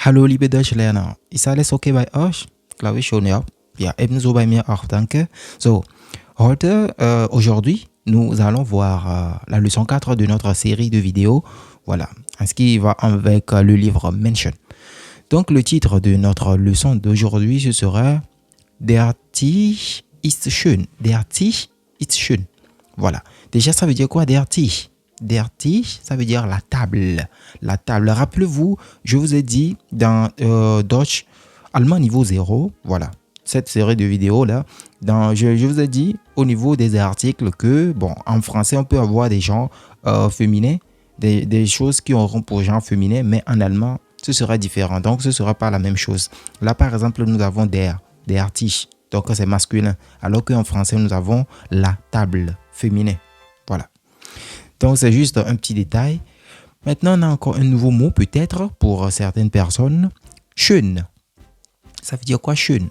Hallo liebe Deutschlerner, ist alles okay bei euch? Glaube ich schon, ja. Ja, ebenso bei mir auch, danke. So, aujourd'hui, nous allons voir la leçon 4 de notre série de vidéos. Voilà, ce qui va avec le livre Menschen. Donc, le titre de notre leçon d'aujourd'hui, ce sera Der Tisch ist schön. Der Tisch ist schön. Voilà. Déjà, ça veut dire quoi, Der Tisch? Der Tisch, ça veut dire la table. La table. Rappelez-vous, je vous ai dit dans Deutsch, allemand niveau 0, voilà, cette série de vidéos là, je vous ai dit au niveau des articles que, bon, en français, on peut avoir des genres féminins, des choses qui auront pour genre féminin, mais en allemand, ce sera différent. Donc, ce ne sera pas la même chose. Là, par exemple, nous avons der Tisch. Donc, c'est masculin. Alors qu'en français, nous avons la table féminin. Voilà. Donc, c'est juste un petit détail. Maintenant, on a encore un nouveau mot, peut-être, pour certaines personnes. Schön. Ça veut dire quoi, schön?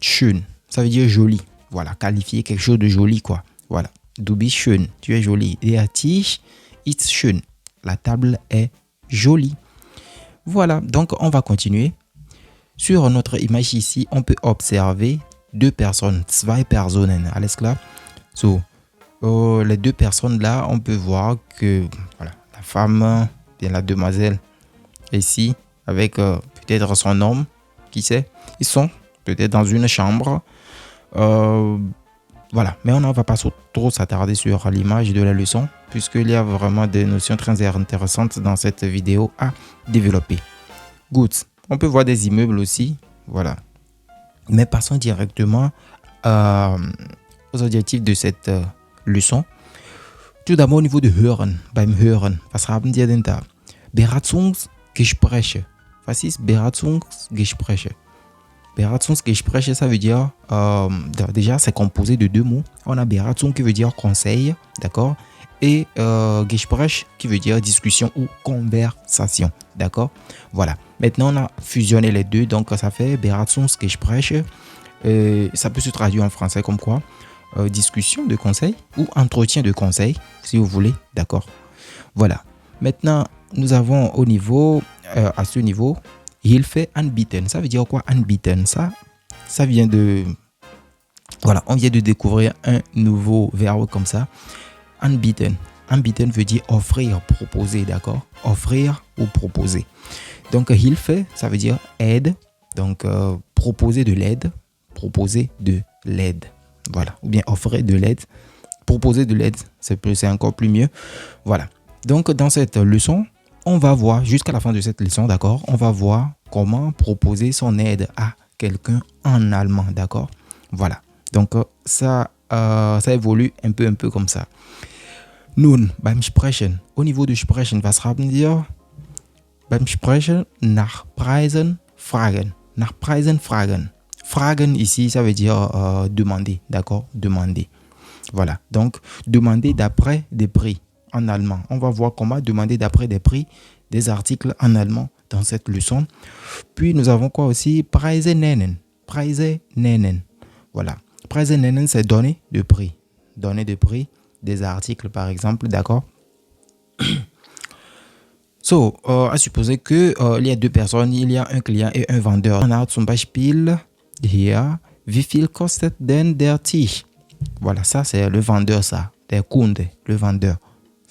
Schön. Ça veut dire joli. Voilà, qualifier quelque chose de joli, quoi. Voilà. Du bist schön. Tu es joli. Der Tisch ist schön. La table est jolie. Voilà, donc on va continuer. Sur notre image ici, on peut observer deux personnes, zwei Personen, alles klar? So, les deux personnes là, on peut voir que voilà, la femme, bien la demoiselle ici, avec peut-être son homme, qui sait, ils sont peut-être dans une chambre. Voilà, mais on ne va pas trop s'attarder sur l'image de la leçon, puisqu'il y a vraiment des notions très intéressantes dans cette vidéo à développer. Good. On peut voir des immeubles aussi, voilà. Mais passons directement aux objectifs de cette leçon. Tout d'abord au niveau de Hören, beim Hören. Was haben wir denn da? Beratungsgespräche. Was ist Beratungsgespräche? Beratungsgespräche, ça veut dire, déjà c'est composé de deux mots. On a Beratung qui veut dire conseil, d'accord? Et Gespräch qui veut dire discussion ou conversation, d'accord? Voilà. Maintenant, on a fusionné les deux, donc ça fait Beratungsgespräch. Ça peut se traduire en français comme quoi? Discussion de conseil ou entretien de conseil, si vous voulez, d'accord? Voilà. Maintenant, nous avons au niveau, à ce niveau, Hilfe anbieten. Ça veut dire quoi, anbieten? Ça vient de... Voilà, on vient de découvrir un nouveau verbe comme ça. Anbieten. Anbieten veut dire offrir, proposer, d'accord? Offrir ou proposer. Donc, Hilfe, ça veut dire aide. Donc, proposer de l'aide. Proposer de l'aide. Voilà. Ou bien offrir de l'aide. Proposer de l'aide, c'est encore plus mieux. Voilà. Donc, dans cette leçon, on va voir, jusqu'à la fin de cette leçon, d'accord? On va voir comment proposer son aide à quelqu'un en allemand, d'accord? Voilà. Donc, ça évolue un peu comme ça. Nun, beim Sprechen. Au niveau du Sprechen, was haben wir? Beim Sprechen, nach Preisen fragen. Nach Preisen fragen. Fragen ici, ça veut dire demander, d'accord? Demander. Voilà. Donc, demander d'après des prix en allemand. On va voir comment demander d'après des prix des articles en allemand dans cette leçon. Puis, nous avons quoi aussi? Preise nennen. Preise nennen. Voilà. Preise nennen, c'est donner de prix. Donner de prix des articles, par exemple, d'accord? So, à supposer que il y a deux personnes, il y a un client et un vendeur. On a zum Beispiel hier, wie viel kostet denn der Tisch? Voilà, ça c'est le vendeur, ça. Der Kunde, le vendeur.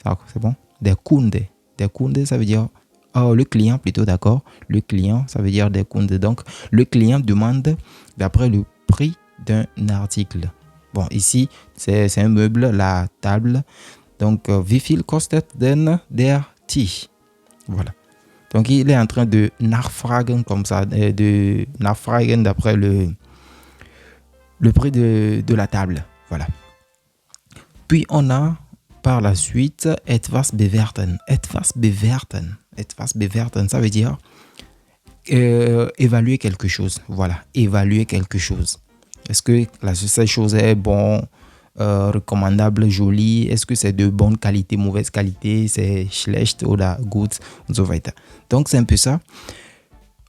Ça, c'est bon? Der Kunde. Der Kunde, ça veut dire le client plutôt, d'accord? Le client, ça veut dire der Kunde. Donc, le client demande d'après le prix d'un article. Bon, ici, c'est un meuble, la table. Donc, wie viel kostet denn der Tisch? Voilà. Donc, il est en train de nachfragen comme ça, de nachfragen d'après le prix de la table. Voilà. Puis, on a par la suite etwas bewerten. Etwas bewerten. Etwas bewerten, ça veut dire évaluer quelque chose. Voilà, évaluer quelque chose. Est-ce que cette chose est bon, recommandable, jolie? Est-ce que c'est de bonne qualité, mauvaise qualité? C'est schlecht oder gut und so weiter. Donc, c'est un peu ça.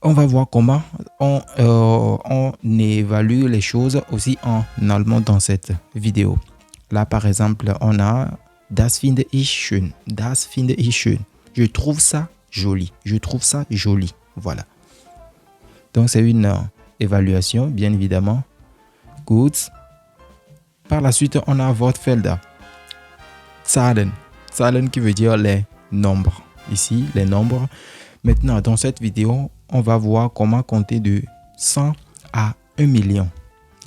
On va voir comment on évalue les choses aussi en allemand dans cette vidéo. Là, par exemple, on a Das finde ich schön. Das finde ich schön. Je trouve ça joli. Je trouve ça joli. Voilà. Donc, c'est une évaluation, bien évidemment. Good. Par la suite, on a Wortfelder. Zahlen. Zahlen qui veut dire les nombres. Ici, les nombres. Maintenant, dans cette vidéo, on va voir comment compter de 100 à 1 million.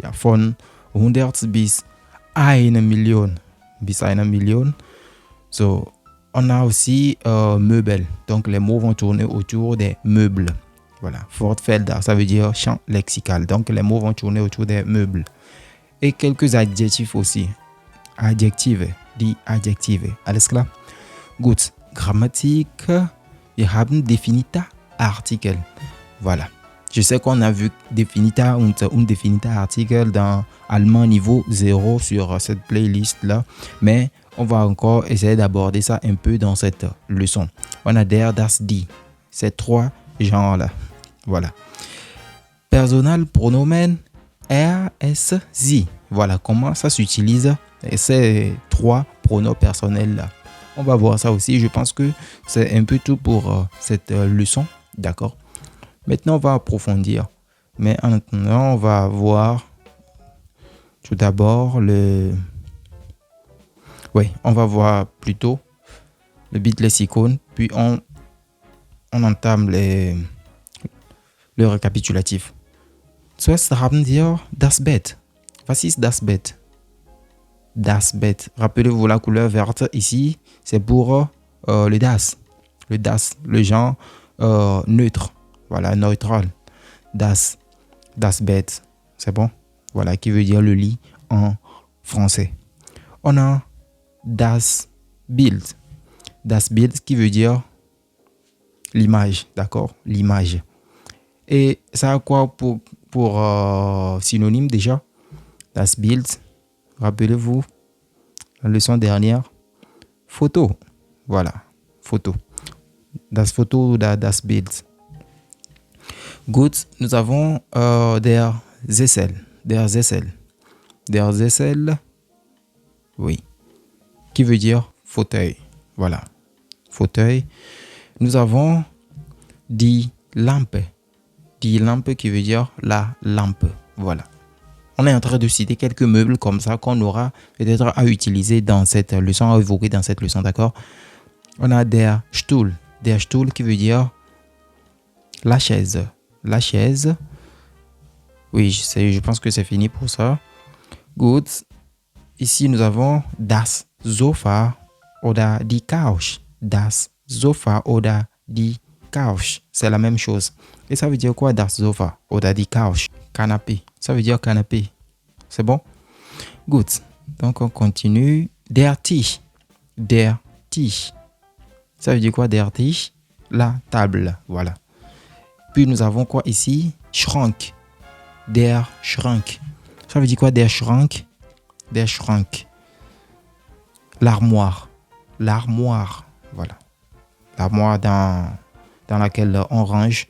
Ja, von 100 bis 1 Million. Bis 1 Million. So, on a aussi meubles. Donc, les mots vont tourner autour des meubles. Voilà. Wortfelder, ça veut dire champ lexical. Donc, les mots vont tourner autour des meubles. Et quelques adjectifs aussi. Adjektive. Die Adjektive. Alles klar? Gut. Grammatik. Wir haben Definita, Artikel. Voilà. Je sais qu'on a vu Definita und Undefinita Artikel dans allemand niveau 0 sur cette playlist-là. Mais on va encore essayer d'aborder ça un peu dans cette leçon. On a der, das, die. Ces trois genres-là. Voilà. Personal pronomen er, es, sie. Voilà comment ça s'utilise ces trois pronoms personnels-là. On va voir ça aussi. Je pense que c'est un peu tout pour cette leçon. D'accord. Maintenant, on va approfondir. Mais en attendant, on va voir tout d'abord on va voir plutôt le bit lexicon. Puis on entame le récapitulatif. Zuerst haben wir das Bett. Was ist das Bett? Das Bett. Rappelez-vous la couleur verte ici, c'est pour le das. Le das, le genre neutre. Voilà, neutral. Das Bett. C'est bon? Voilà, qui veut dire le lit en français. On a das Bild. Das Bild qui veut dire l'image. D'accord? L'image. Et ça a quoi pour synonyme déjà? Das Bild. Rappelez-vous, la leçon dernière, photo. Voilà, photo. Das Foto oder das Bild. Gut, nous avons der Sessel. Der Sessel. Der Sessel, oui, qui veut dire fauteuil. Voilà, fauteuil. Nous avons die Lampe. Die Lampe qui veut dire la lampe. Voilà. On est en train de citer quelques meubles comme ça qu'on aura peut-être à utiliser dans cette leçon, à évoquer dans cette leçon, d'accord? On a der Stuhl. Der Stuhl qui veut dire la chaise. La chaise. Oui, je pense que c'est fini pour ça. Good. Ici, nous avons das Sofa oder die Couch. Das Sofa oder die Couch. C'est la même chose. Et ça veut dire quoi, das Sofa oder die Couch? Canapé. Ça veut dire canapé. C'est bon? Good. Donc, on continue. Der Tisch. Der Tisch. Ça veut dire quoi, der Tisch? La table. Voilà. Puis, nous avons quoi ici? Schrank. Der Schrank. Ça veut dire quoi, der Schrank? Der Schrank. L'armoire. L'armoire. Voilà. L'armoire dans laquelle on range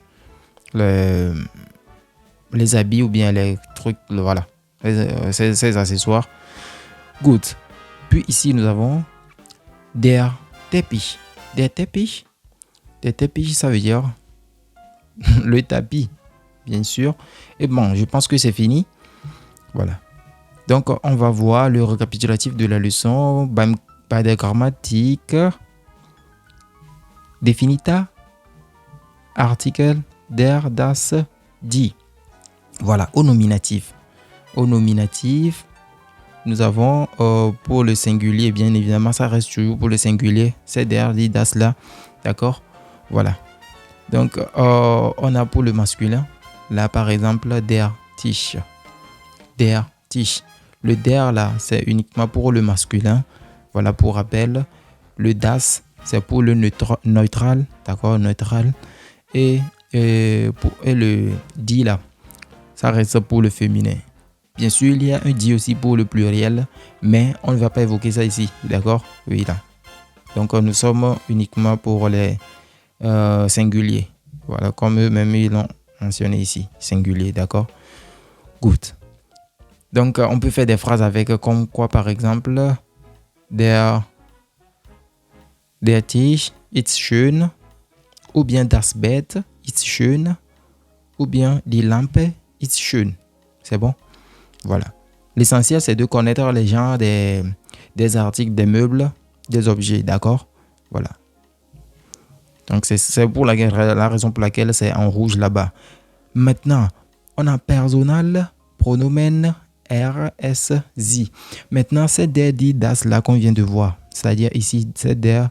les habits ou bien les trucs, voilà, ces accessoires. Good. Puis ici, nous avons der Teppich. Der Teppich. Der Teppich, ça veut dire le tapis, bien sûr. Et bon, je pense que c'est fini. Voilà. Donc, on va voir le récapitulatif de la leçon. Bei der Grammatik. Definita. Artikel. Der, das, die. Voilà, au nominatif. Au nominatif, nous avons pour le singulier, bien évidemment, ça reste toujours pour le singulier. C'est der, die, das, là. D'accord? Voilà. Donc, on a pour le masculin, là, par exemple, der Tisch. Der Tisch. Le der, là, c'est uniquement pour le masculin. Voilà, pour rappel. Le das, c'est pour le neutral. D'accord? Neutral. Et le die, là, ça reste pour le féminin. Bien sûr, il y a un dit aussi pour le pluriel, mais on ne va pas évoquer ça ici, d'accord? Oui, là. Donc, nous sommes uniquement pour les singuliers. Voilà, comme eux-mêmes, ils l'ont mentionné ici, singulier, d'accord? Good. Donc, on peut faire des phrases avec comme quoi, par exemple, der Tisch ist schön, ou bien das Bett ist schön ou bien die Lampe ist schön. C'est bon? Voilà. L'essentiel, c'est de connaître les genres des articles, des meubles, des objets, d'accord? Voilà. Donc, c'est pour la raison pour laquelle c'est en rouge là-bas. Maintenant, on a personnel, pronomen, er, es, sie. Maintenant, c'est der, die, das là qu'on vient de voir. C'est-à-dire ici, c'est der,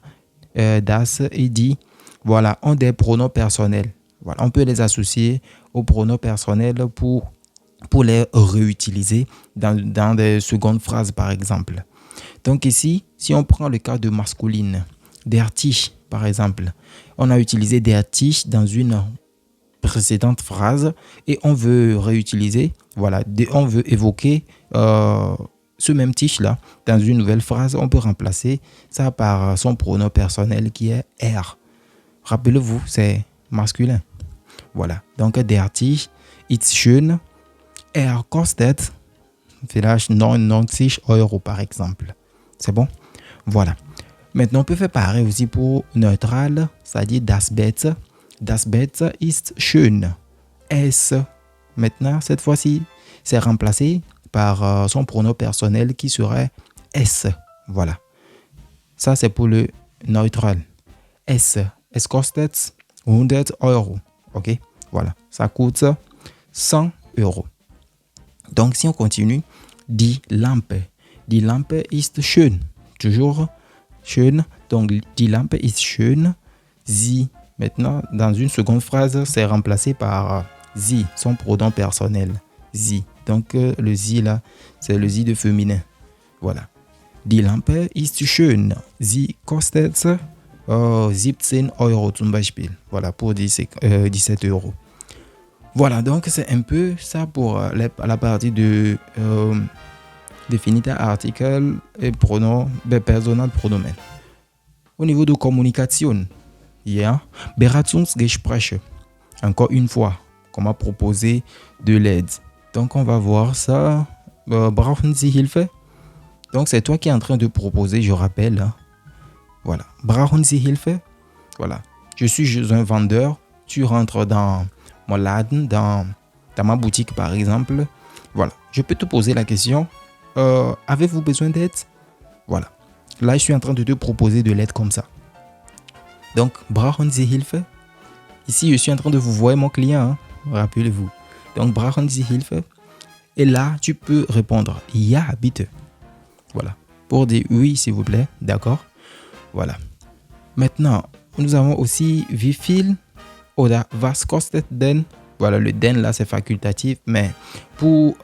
das et die. Voilà, ont des pronoms personnels. Voilà, on peut les associer aux pronoms personnels pour les réutiliser dans des secondes phrases, par exemple. Donc ici, si on prend le cas de masculine, der Tisch, par exemple, on a utilisé der Tisch dans une précédente phrase et on veut réutiliser, voilà, on veut évoquer ce même Tisch là dans une nouvelle phrase. On peut remplacer ça par son pronom personnel qui est er. Rappelez-vous, c'est masculin. Voilà, donc der Tisch ist schön. Kostet vielleicht 99 € par exemple. C'est bon? Voilà. Maintenant, on peut faire pareil aussi pour neutral, c'est-à-dire das Bett. Das Bett ist schön. Es. Maintenant, cette fois-ci, c'est remplacé par son pronom personnel qui serait es. Voilà. Ça, c'est pour le neutral. Es. Es kostet 100 €. OK? Voilà. Ça coûte 100 €. Donc, si on continue, die Lampe. Die Lampe ist schön. Toujours schön. Donc, die Lampe ist schön. Sie. Maintenant, dans une seconde phrase, c'est remplacé par sie, son pronom personnel. Sie. Donc, le sie là, c'est le sie de féminin. Voilà. Die Lampe ist schön. Sie kostet 17 € zum Beispiel. Voilà, pour 17 €. Voilà, donc c'est un peu ça pour la partie de définita article et pronom, personnel pronomen. Au niveau de communication, il y a Beratungsgespräche. Encore une fois, comment proposer de l'aide. Donc on va voir ça. Brauchen Sie Hilfe? Donc c'est toi qui es en train de proposer, je rappelle. Hein. Voilà. Brauchen Sie Hilfe? Voilà. Je suis un vendeur. Tu rentres dans mon laden, dans ma boutique par exemple. Voilà. Je peux te poser la question. Avez-vous besoin d'aide? Voilà. Là, je suis en train de te proposer de l'aide comme ça. Donc, brauchen Sie Hilfe? Ici, je suis en train de vous voir mon client. Hein? Rappelez-vous. Donc, brauchen Sie Hilfe? Et là, tu peux répondre ja, bitte. Voilà. Pour dire oui, s'il vous plaît. D'accord? Voilà. Maintenant, nous avons aussi wie viel oder was kostet denn? Voilà, le den là, c'est facultatif. Mais pour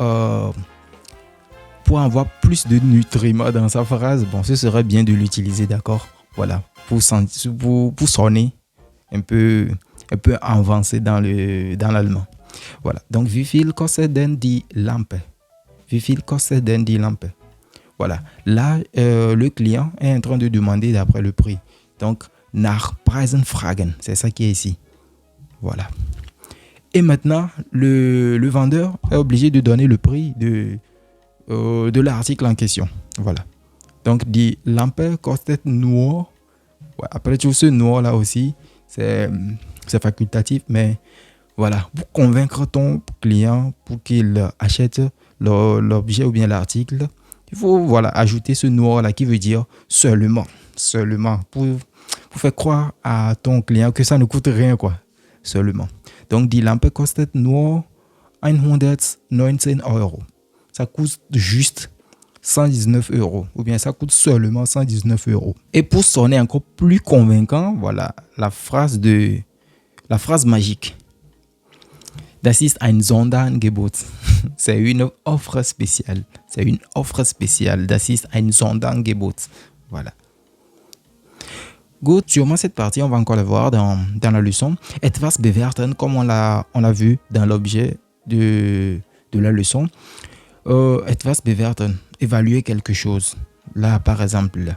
avoir plus de nutriments dans sa phrase, bon, ce serait bien de l'utiliser, d'accord? Voilà. Pour sonner un peu avancé dans l'allemand. Voilà. Donc, wie viel kostet denn die Lampe? Wie viel kostet denn die Lampe? Voilà. Là, le client est en train de demander d'après le prix. Donc, nach Preisen fragen. C'est ça qui est ici. Voilà. Et maintenant, le vendeur est obligé de donner le prix de l'article en question. Voilà. Donc, die Lampe kostet nur. Ouais, après, tout ce nur là aussi, c'est facultatif, mais voilà. Pour convaincre ton client pour qu'il achète l'objet ou bien l'article, il faut voilà, ajouter ce nur là qui veut dire seulement. Seulement. Pour faire croire à ton client que ça ne coûte rien, quoi. Seulement. Donc, die Lampe kostet nur 119 €. Ça coûte juste 119 € ou bien ça coûte seulement 119 €. Et pour sonner encore plus convaincant, voilà la phrase magique. Das ist ein Sonderangebot. C'est une offre spéciale. C'est une offre spéciale. Das ist ein Sonderangebot. Voilà. Good. Sûrement cette partie, on va encore la voir dans la leçon. Etwas bewerten, comme on l'a vu dans l'objet de la leçon. Etwas bewerten, évaluer quelque chose. Là, par exemple,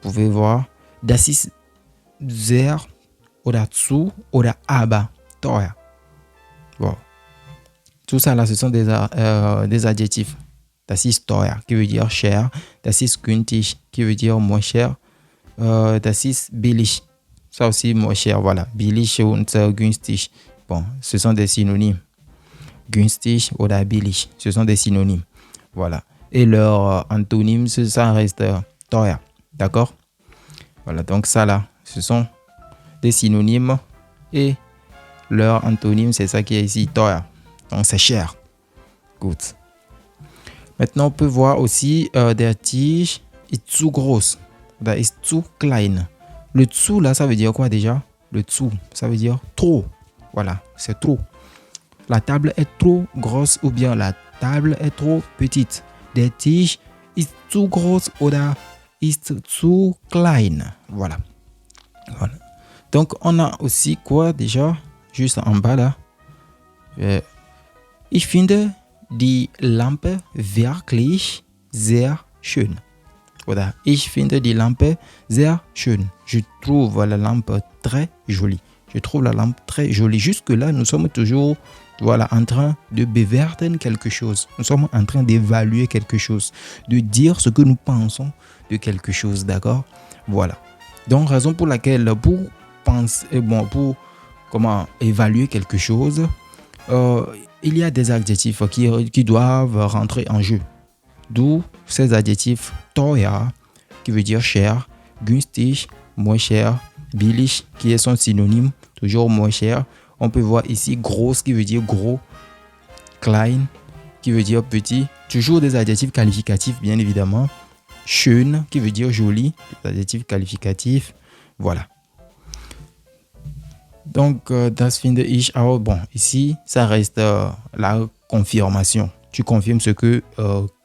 vous pouvez voir, das ist sehr oder zu oder aber teuer. Bon. Tout ça là, ce sont des adjectifs. Das ist teuer, qui veut dire cher. Das ist günstig, qui veut dire moins cher. Das ist billig. Ça aussi, moins cher, voilà. Billig und günstig. Bon, ce sont des synonymes. Günstig oder billig, ce sont des synonymes. Voilà. Et leur antonyme, ça reste teuer. D'accord? Voilà, donc ça là, ce sont des synonymes. Et leur antonyme, c'est ça qui est ici, teuer. Donc c'est cher. Good. Maintenant, on peut voir aussi der Tisch ist zu groß. Oder ist zu klein. Le zu là, ça veut dire quoi déjà? Le zu, ça veut dire trop. Voilà, c'est trop. La table est trop grosse ou bien la table est trop petite. Der Tisch ist zu groß oder ist zu klein. Voilà. Voilà. Donc, on a aussi quoi déjà? Juste en bas là. Ich finde die Lampe wirklich sehr schön. Oder ich finde die Lampe sehr schön. Je trouve la lampe très jolie. Je trouve la lampe très jolie. Jusque-là, nous sommes toujours en train de bewerten quelque chose. Nous sommes en train d'évaluer quelque chose. De dire ce que nous pensons de quelque chose. D'accord? Voilà. Donc, raison pour laquelle, pour évaluer quelque chose, il y a des adjectifs qui doivent rentrer en jeu. D'où ces adjectifs teuer, qui veut dire cher, günstig, moins cher, billig, qui est son synonyme, toujours moins cher. On peut voir ici groß, qui veut dire gros, klein, qui veut dire petit. Toujours des adjectifs qualificatifs, bien évidemment. Schön, qui veut dire joli, des adjectifs qualificatifs. Voilà. Donc, das finde ich auch. Bon, ici, ça reste la confirmation. Tu confirmes ce que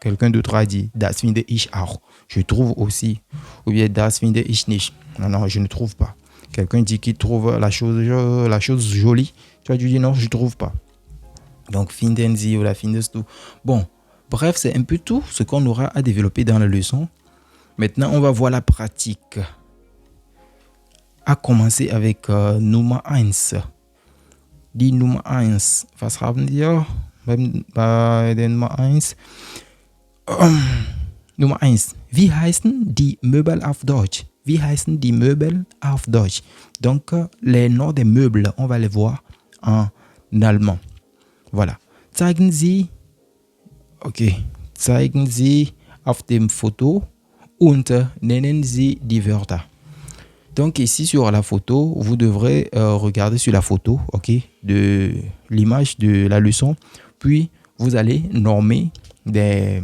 quelqu'un d'autre a dit. Das finde ich auch. Je trouve aussi. Ou bien das finde ich nicht. Non, je ne trouve pas. Quelqu'un dit qu'il trouve la chose jolie. Tu as dit non, je ne trouve pas. Donc, finden Sie ou la findest du. Bon, bref, c'est un peu tout ce qu'on aura à développer dans la leçon. Maintenant, on va voir la pratique. À commencer avec Nummer 1. Die Nummer 1. Was haben wir bei der Nummer 1? Nummer 1. Wie heißen die Möbel auf Deutsch? Wie heißen die Möbel auf Deutsch? Donc, les noms des meubles, on va les voir en allemand. Voilà. Zeigen Sie auf dem Foto und nennen Sie die Wörter. Donc ici sur la photo, vous devrez regarder sur la photo, de l'image de la leçon. Puis vous allez nommer des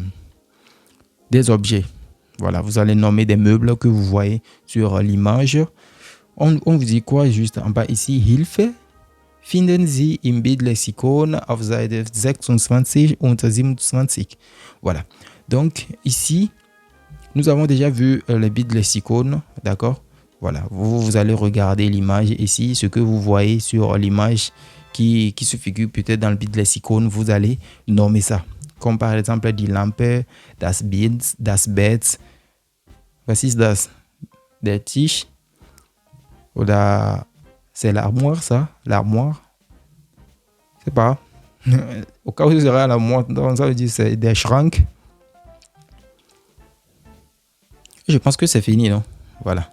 objets. Voilà, vous allez nommer des meubles que vous voyez sur l'image. On vous dit quoi juste en bas ici? Hilfe finden Sie im Bildlexikon auf Seite 26 und 27. Voilà. Donc ici, nous avons déjà vu le Bildlexikon, d'accord? Voilà, vous allez regarder l'image ici, ce que vous voyez sur l'image qui se figure peut-être dans le Bildlexikon, vous allez nommer ça. Comme par exemple die Lampe, das Bild, das Bett. Was ist das? Der Tisch. Oder c'est l'armoire, ça? L'armoire? Je sais pas. Au cas où ce serait l'armoire, donc ça veut dire c'est der Schrank. Je pense que c'est fini, non? Voilà.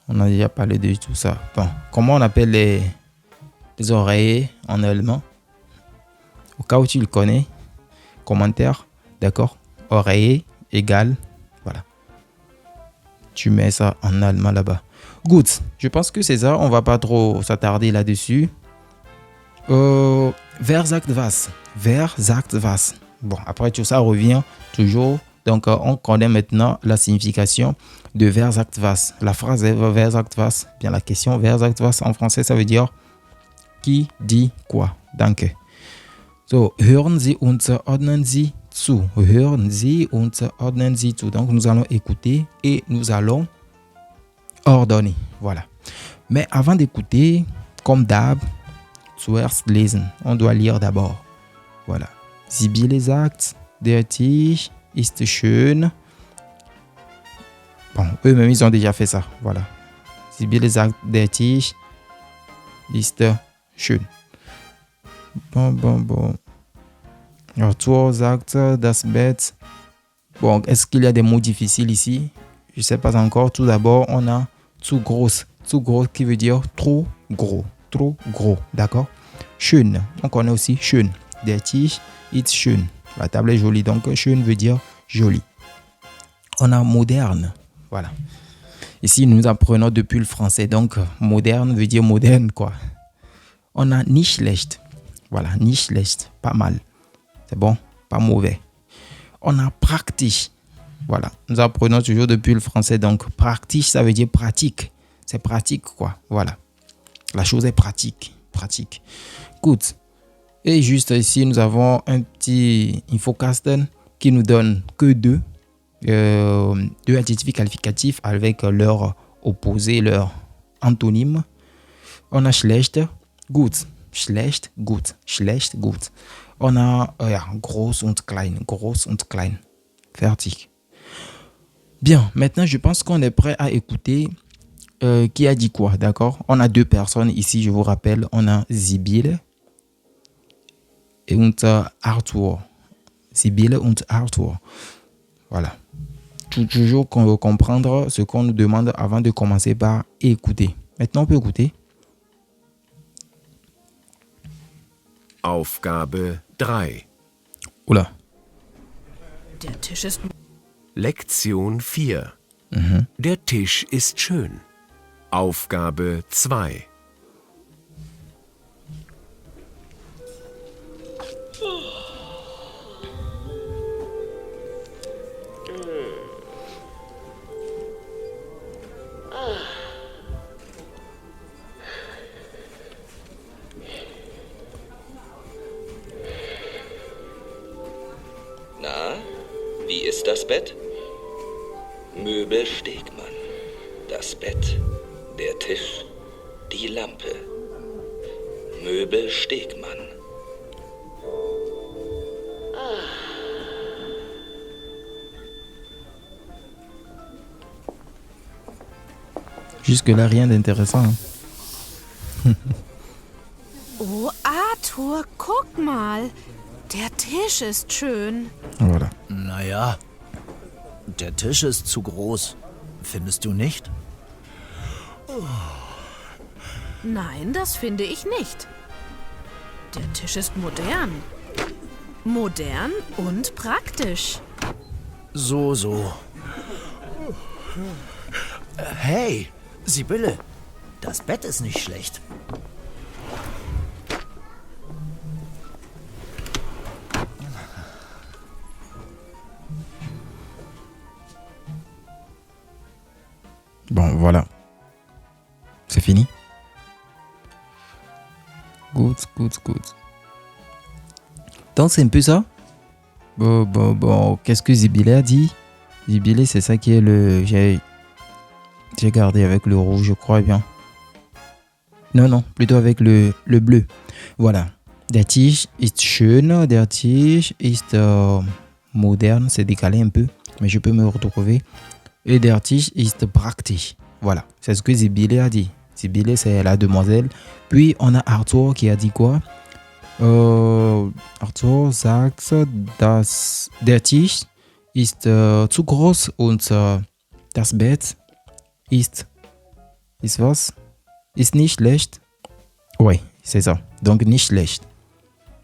On a déjà parlé de tout ça. Bon, comment on appelle les oreillers en allemand? Au cas où tu le connais, commentaire, d'accord? Oreiller égale, voilà. Tu mets ça en allemand là-bas. Good. Je pense que c'est ça. On va pas trop s'attarder là-dessus. Wer sagt was? Wer sagt was? Bon, après tout ça revient toujours. Donc, on connaît maintenant la signification de wer sagt was. La phrase est wer sagt was. Bien, la question wer sagt was en français, ça veut dire qui dit quoi. Danke. So, hören Sie und ordnen Sie zu. Hören Sie und ordnen Sie zu. Donc, nous allons écouter et nous allons ordonner. Voilà. Mais avant d'écouter, comme d'hab, zuerst lesen. On doit lire d'abord. Voilà. Sibylle sagt, der Tisch ist schön. Bon, eux-mêmes, ils ont déjà fait ça. Voilà. Sibylle sagt, der Tisch ist schön. Bon. Arthur sagt, das Bett. Bon, est-ce qu'il y a des mots difficiles ici? Je ne sais pas encore. Tout d'abord, on a zu groß. Zu groß qui veut dire trop gros. trop gros, d'accord? Schön, on connaît aussi schön. Der Tisch ist schön. La table est jolie, donc schön veut dire joli. On a moderne, voilà. Ici, nous apprenons depuis le français, donc moderne veut dire moderne, quoi. On a nicht schlecht, voilà, nicht schlecht, pas mal. C'est bon, pas mauvais. On a praktisch, voilà. Nous apprenons toujours depuis le français, donc praktisch, ça veut dire pratique. C'est pratique, quoi, voilà. La chose est pratique, pratique. Good. Et juste ici, nous avons un petit Infokasten qui nous donne que deux adjectifs qualificatifs avec leur opposé, leur antonyme. On a schlecht, gut. Schlecht, gut. Schlecht, gut. On a groß und klein. Groß und klein. Fertig. Bien, maintenant je pense qu'on est prêt à écouter qui a dit quoi, d'accord? On a deux personnes ici, je vous rappelle. On a Sibylle und Arthur. Sibylle und Arthur. Voilà. Toujours qu'on veut comprendre ce qu'on nous demande avant de commencer par écouter. Maintenant, on peut écouter. Aufgabe 3. Oula. Der Tisch ist... Lektion 4. Der Tisch ist schön. Aufgabe 2. Na, wie ist das Bett? Möbel Stegmann. Das Bett, der Tisch, die Lampe. Möbel Stegmann. Jusque-là, rien d'intéressant. Oh, Arthur, guck mal. Der Tisch ist schön. Voilà. Naja, der Tisch ist zu groß. Findest du nicht? Nein, das finde ich nicht. Der Tisch ist modern. Modern und praktisch. So. Hey, Sibylle, das Bett ist nicht schlecht. Bon, voilà. C'est fini. Good. Donc, c'est un peu ça. Bon. Qu'est-ce que Sibylle a dit? Sibylle, c'est ça qui est le... J'ai gardé avec le rouge, je crois bien. Non, plutôt avec le bleu. Voilà. Der Tisch ist schön. Der Tisch ist moderne. C'est décalé un peu, mais je peux me retrouver. Et der Tisch ist praktisch. Voilà, c'est ce que Sibylle a dit. Sibylle, c'est la demoiselle. Puis, on a Arthur qui a dit quoi? Arthur sagt, dass der Tisch ist zu groß und das Bett ist was? Ist nicht schlecht? Oui, c'est ça. Donc, nicht schlecht.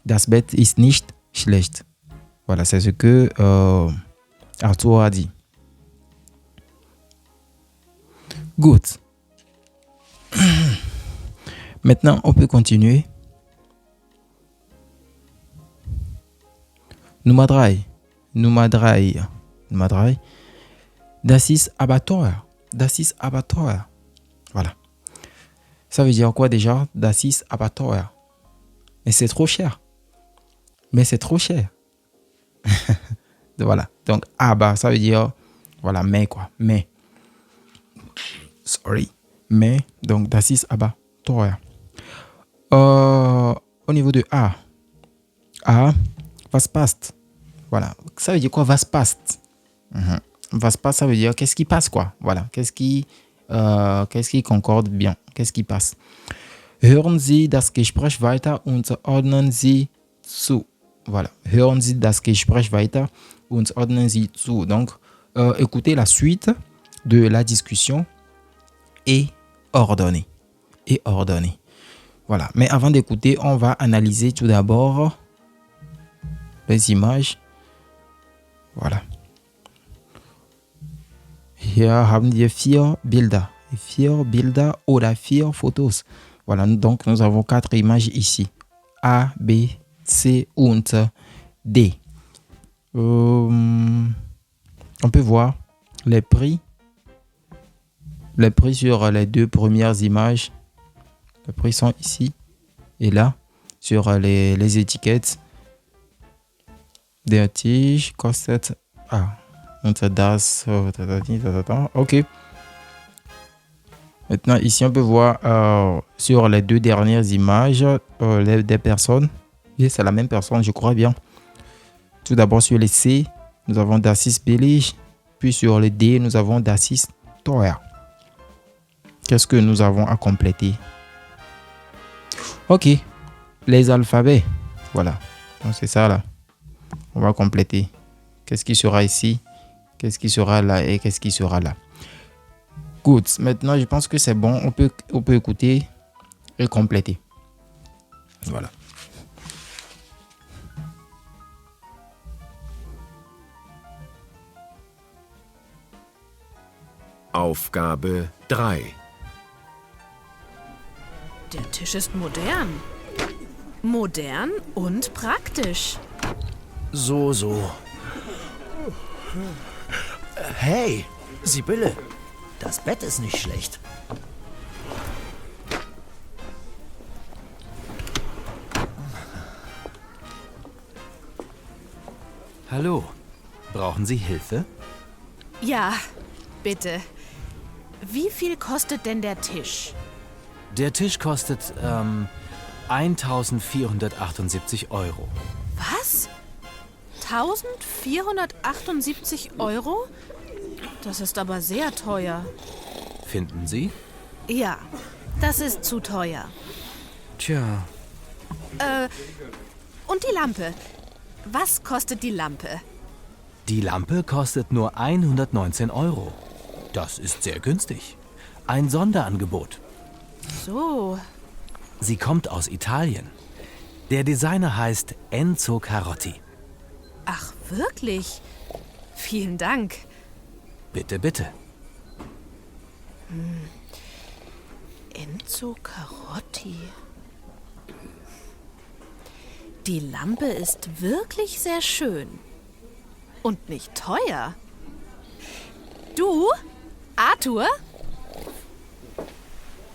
Das Bett ist nicht schlecht. Voilà, c'est ce que Arthur a dit. Good. Maintenant, on peut continuer. Nummer 3. Das ist aber teuer. Voilà. Ça veut dire quoi déjà? Das ist aber teuer. Mais c'est trop cher. Voilà. Donc, aber, ça veut dire, voilà, mais quoi. Mais. Sorry. Mais, donc, das ist aber teuer. Au niveau de A. Was passt? Voilà. Ça veut dire quoi, was passt? Was passt, ça veut dire qu'est-ce qui passe, quoi. Voilà. Qu'est-ce qui concorde bien? Qu'est-ce qui passe? Hören Sie das Gespräch weiter und ordnen Sie zu. Voilà. Hören Sie das Gespräch weiter und ordnen Sie zu. Donc, écoutez la suite de la discussion et ordonner. Voilà. Mais avant d'écouter, on va analyser tout d'abord les images. Voilà. Hier haben wir 4 Bilder. 4 Bilder oder 4 Fotos. Voilà, donc nous avons 4 images ici. A, B, C und D. On peut voir les prix. Les prix sur les 2 premières images. Les prix sont ici et là. Sur les étiquettes. Der Tisch kostet... und das... Ok. Maintenant, ici, on peut voir sur les 2 dernières images des personnes. Et c'est la même personne, je crois bien. Tout d'abord, sur les C, nous avons Das ist billig. Puis sur les D, nous avons Das ist teuer. Qu'est-ce que nous avons à compléter? Ok. Les alphabets. Voilà. Donc, c'est ça, là. On va compléter. Qu'est-ce qui sera ici? Qu'est-ce qui sera là? Et qu'est-ce qui sera là? Good. Maintenant, je pense que c'est bon. On peut écouter et compléter. Voilà. Aufgabe 3. Der Tisch ist modern. Modern und praktisch. So. Hey, Sibylle, das Bett ist nicht schlecht. Hallo, brauchen Sie Hilfe? Ja, bitte. Wie viel kostet denn der Tisch? Der Tisch kostet 1.478 Euro. Was? 1478 Euro? Das ist aber sehr teuer. Finden Sie? Ja, das ist zu teuer. Tja, Und die Lampe? Was kostet die Lampe? die Lampe kostet nur 119 Euro. Das ist sehr günstig. Ein Sonderangebot. So. Sie kommt aus Italien. Der Designer heißt Enzo Carotti. Ach, wirklich? Vielen Dank. Bitte, bitte. Enzo Carotti. Die Lampe ist wirklich sehr schön. Und nicht teuer. Du, Arthur?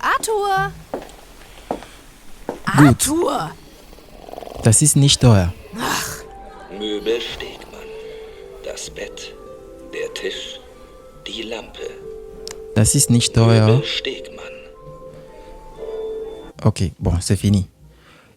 Arthur! Gut. Arthur! Das ist nicht teuer. Möbel Stegmann. Das Bett, der Tisch, die Lampe. Das ist nicht teuer. Möbel Stegmann. Ok, bon, c'est fini.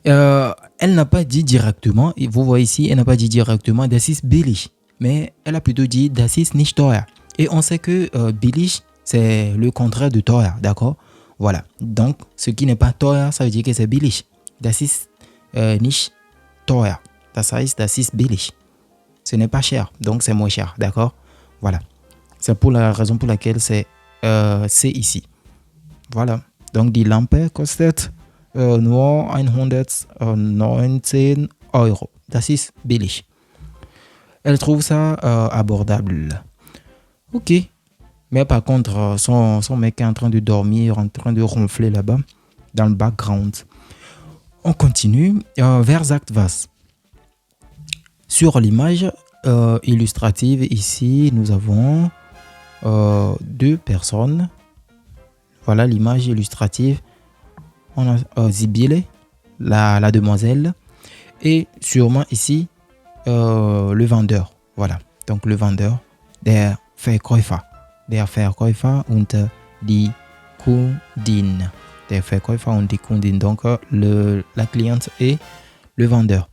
Elle n'a pas dit directement, et vous voyez ici, elle n'a pas dit directement Das ist billig, mais elle a plutôt dit Das ist nicht teuer. Et on sait que billig, c'est le contraire de teuer, d'accord? Voilà, donc ce qui n'est pas teuer, ça veut dire que c'est billig. Das ist nicht teuer. Das heißt, das ist billig. Ce n'est pas cher, donc c'est moins cher, d'accord? Voilà, c'est pour la raison pour laquelle c'est ici. Voilà, donc die Lampe kostet nur 119 Euro. Das ist billig. Elle trouve ça abordable. Ok. Mais par contre, son mec est en train de dormir, en train de ronfler là-bas, dans le background. On continue. Wer sagt was? Sur l'image illustrative, ici, nous avons 2 personnes. Voilà l'image illustrative. On a Sibylle, la demoiselle, et sûrement ici le vendeur. Voilà, donc le vendeur, der Verkäufer. Der Verkäufer und die Kundin. Der Verkäufer und die Kundin, donc la cliente et le vendeur.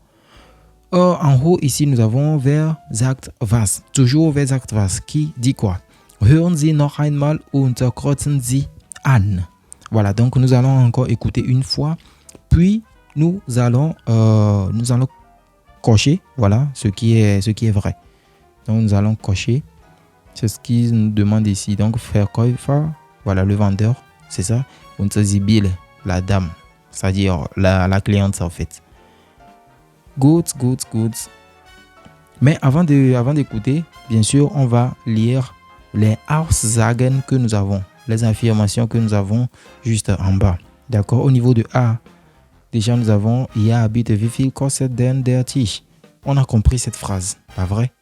En haut, ici, nous avons Wer sagt was. Toujours Wer sagt was. Qui dit quoi? Hören Sie noch einmal und kreuzen Sie an. Voilà, donc nous allons encore écouter une fois, puis nous allons cocher, voilà, ce qui est vrai. Donc nous allons cocher, c'est ce qu'il nous demande ici. Donc Verkäufer, voilà le vendeur, c'est ça. Und Sibylle, la dame, c'est-à-dire la cliente en fait. Good. Mais avant d'écouter, bien sûr, on va lire les Aussagen que nous avons, les affirmations que nous avons juste en bas. D'accord? Au niveau de A, déjà nous avons Ja, bitte, wie viel kostet denn der Tisch? On a compris cette phrase, pas vrai?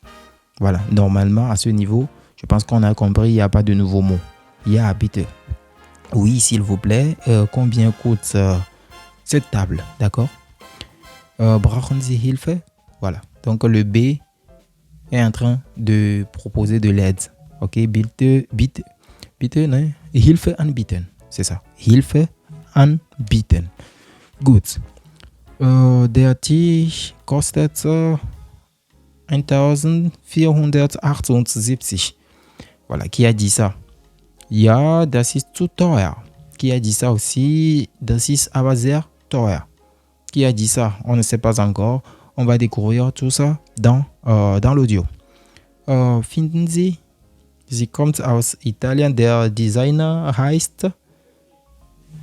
Voilà, normalement, à ce niveau, je pense qu'on a compris, il n'y a pas de nouveaux mots. Ja, bitte. Oui, s'il vous plaît, combien coûte cette table? D'accord? Brauchen Sie Hilfe? Voilà, donc le B est en train de proposer de l'aide. Ok, bitte, ne? Hilfe anbieten. C'est ça. Hilfe anbieten. Gut. Der Tisch kostet 1478. Voilà, qui a dit ça? Ja, das ist zu teuer. Qui a dit ça aussi? Das ist aber sehr teuer. Qui a dit ça? On ne sait pas encore. On va découvrir tout ça dans l'audio. Finden Sie? Sie kommt aus Italien. Der Designer heißt.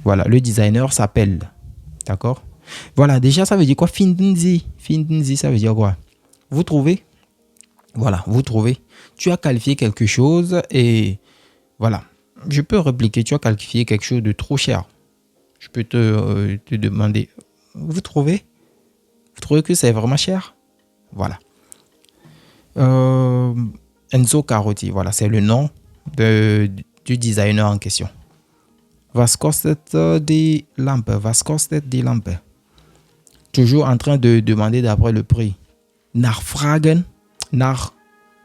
Voilà, le designer s'appelle. D'accord? Voilà, déjà, ça veut dire quoi? Finden Sie. Finden Sie, ça veut dire quoi? Vous trouvez? Voilà, vous trouvez. Tu as qualifié quelque chose et voilà. Je peux répliquer. Tu as qualifié quelque chose de trop cher. Je peux te demander. Vous trouvez? Vous trouvez que c'est vraiment cher? Voilà. Enzo Carotti, voilà, c'est le nom du designer en question. Was kostet die Lampe? Was kostet die Lampe? Toujours en train de demander d'après le prix. Nachfragen, nach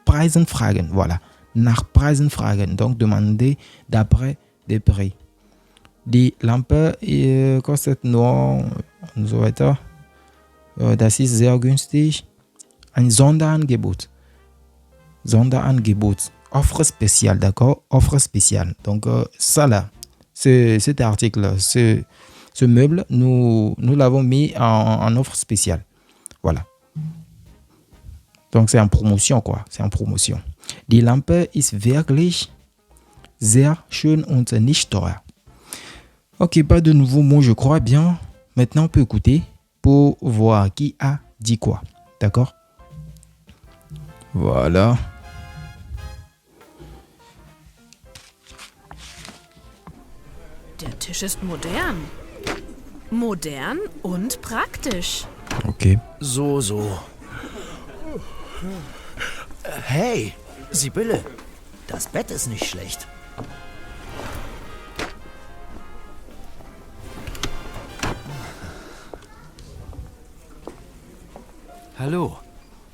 Preisen fragen, voilà. Nach Preisen fragen, donc demander d'après des prix. Die Lampe kostet nur und so weiter. Das ist sehr günstig. Ein Sonderangebot. Sonderangebot. Offre spéciale, d'accord? Offre spéciale. Donc, ça là, cet article, ce meuble, nous l'avons mis en offre spéciale. Voilà. Donc, c'est en promotion, quoi. C'est en promotion. Die Lampe ist wirklich sehr schön und nicht teuer. Ok, pas de nouveaux mots, je crois bien. Maintenant, on peut écouter pour voir qui a dit quoi. D'accord? Voilà. Der Tisch ist modern. Modern und praktisch. Ok. So. Hey, Sibylle, das Bett ist nicht schlecht. Hallo,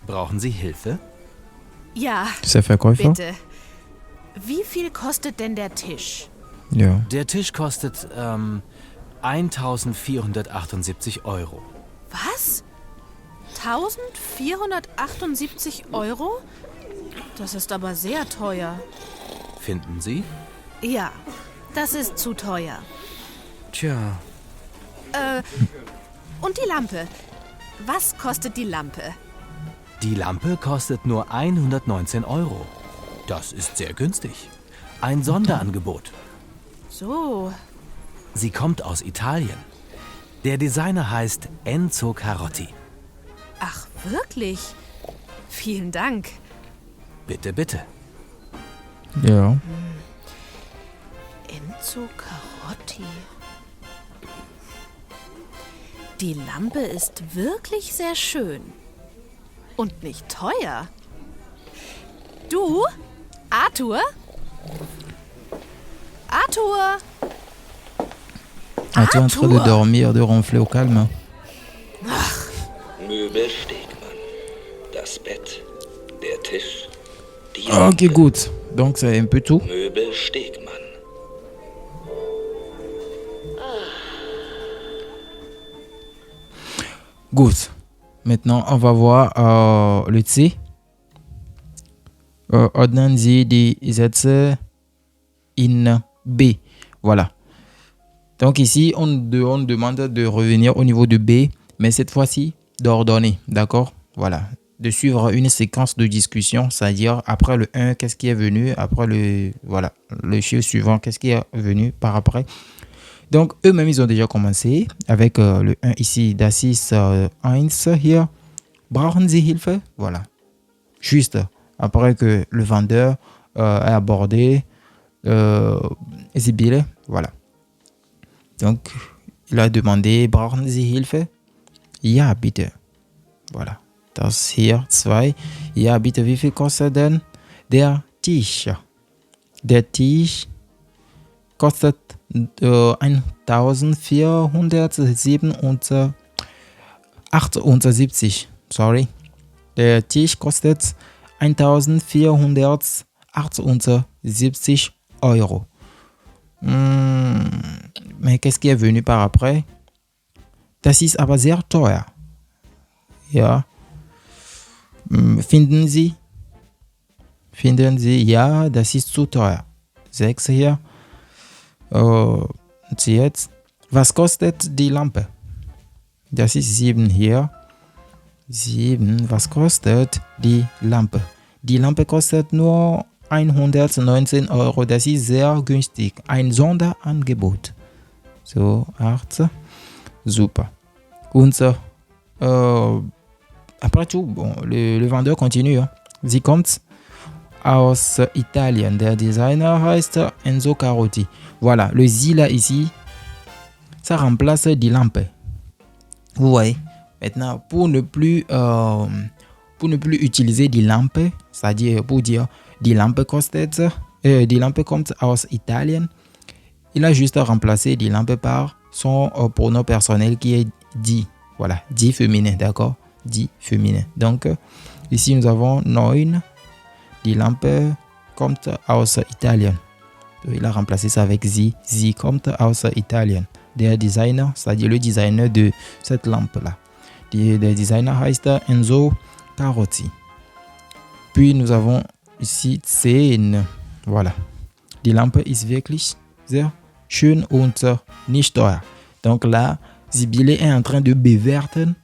brauchen Sie Hilfe? Ja, C'est Verkäufer? bitte. Wie viel kostet denn der Tisch? Ja. Der Tisch kostet 1478 Euro. Was? 1478 Euro? Das ist aber sehr teuer. Finden Sie? Ja, das ist zu teuer. Tja, Und die Lampe? Was kostet die Lampe? die Lampe kostet nur 119 Euro. Das ist sehr günstig. Ein Sonderangebot. So, Sie kommt aus Italien. Der Designer heißt Enzo Carotti. ach wirklich? Vielen Dank. Bitte. Ja. Enzo Carotti. Die Lampe ist wirklich sehr schön. Und nicht teuer. Du, Arthur? Arthur! Ah, tu es en train de dormir, de ronfler au calme. Möbel Stegmann. Das Bett, der Tisch, die Ok, Lampe. good. Donc, c'est un peu tout. Möbel Stegmann. Good. Maintenant, on va voir le C. Ordnen Sie die Sätze in B. Voilà. Donc ici, on demande de revenir au niveau de B, mais cette fois-ci, d'ordonner. D'accord? Voilà. De suivre une séquence de discussion, c'est-à-dire après le 1, qu'est-ce qui est venu, après le chiffre suivant, qu'est-ce qui est venu par après. Donc, eux-mêmes, ils ont déjà commencé avec le 1 ici, das ist 1 hier. Brauchen Sie Hilfe? Voilà. Juste après que le vendeur ait abordé Sibylle. Voilà. Donc, il a demandé, brauchen Sie Hilfe? Ja, bitte. Voilà. Das hier 2. Ja, bitte, wie viel kostet denn der Tisch? Der Tisch kostet 1478. Sorry. Der Tisch kostet 1478 Euro. Mais qu'est-ce qui est venu par après? Das ist aber sehr teuer. Ja. Finden Sie? Ja, das ist zu teuer. 6 hier. Und jetzt, was kostet die Lampe? Das ist 7 hier. 7, was kostet die Lampe? Die Lampe kostet nur 119 Euro. Das ist sehr günstig. Ein Sonderangebot. So, 8. Super. Und après tout, bon, le vendeur continue. Hein. Sie kommt aus Italien. Der Designer heißt Enzo Carotti. Voilà, le Z là ici, ça remplace die Lampe. Vous voyez. Maintenant, pour ne plus utiliser die Lampe, c'est-à-dire pour dire die Lampe kostet, die Lampe kommt aus Italien, il a juste remplacé die Lampe par son pronom personnel qui est die. Voilà, die féminin, d'accord? Die féminin. Donc, ici nous avons 9. Die Lampe kommt aus Italien. Il a remplacé ça avec sie. Sie kommt aus Italien. Der Designer, c'est-à-dire le designer de cette lampe-là. Der Designer heißt Enzo Carotti. Puis nous avons ici 10. Voilà. Die Lampe ist wirklich sehr schön und nicht teuer. Donc là, Sibylle est en train de bewerten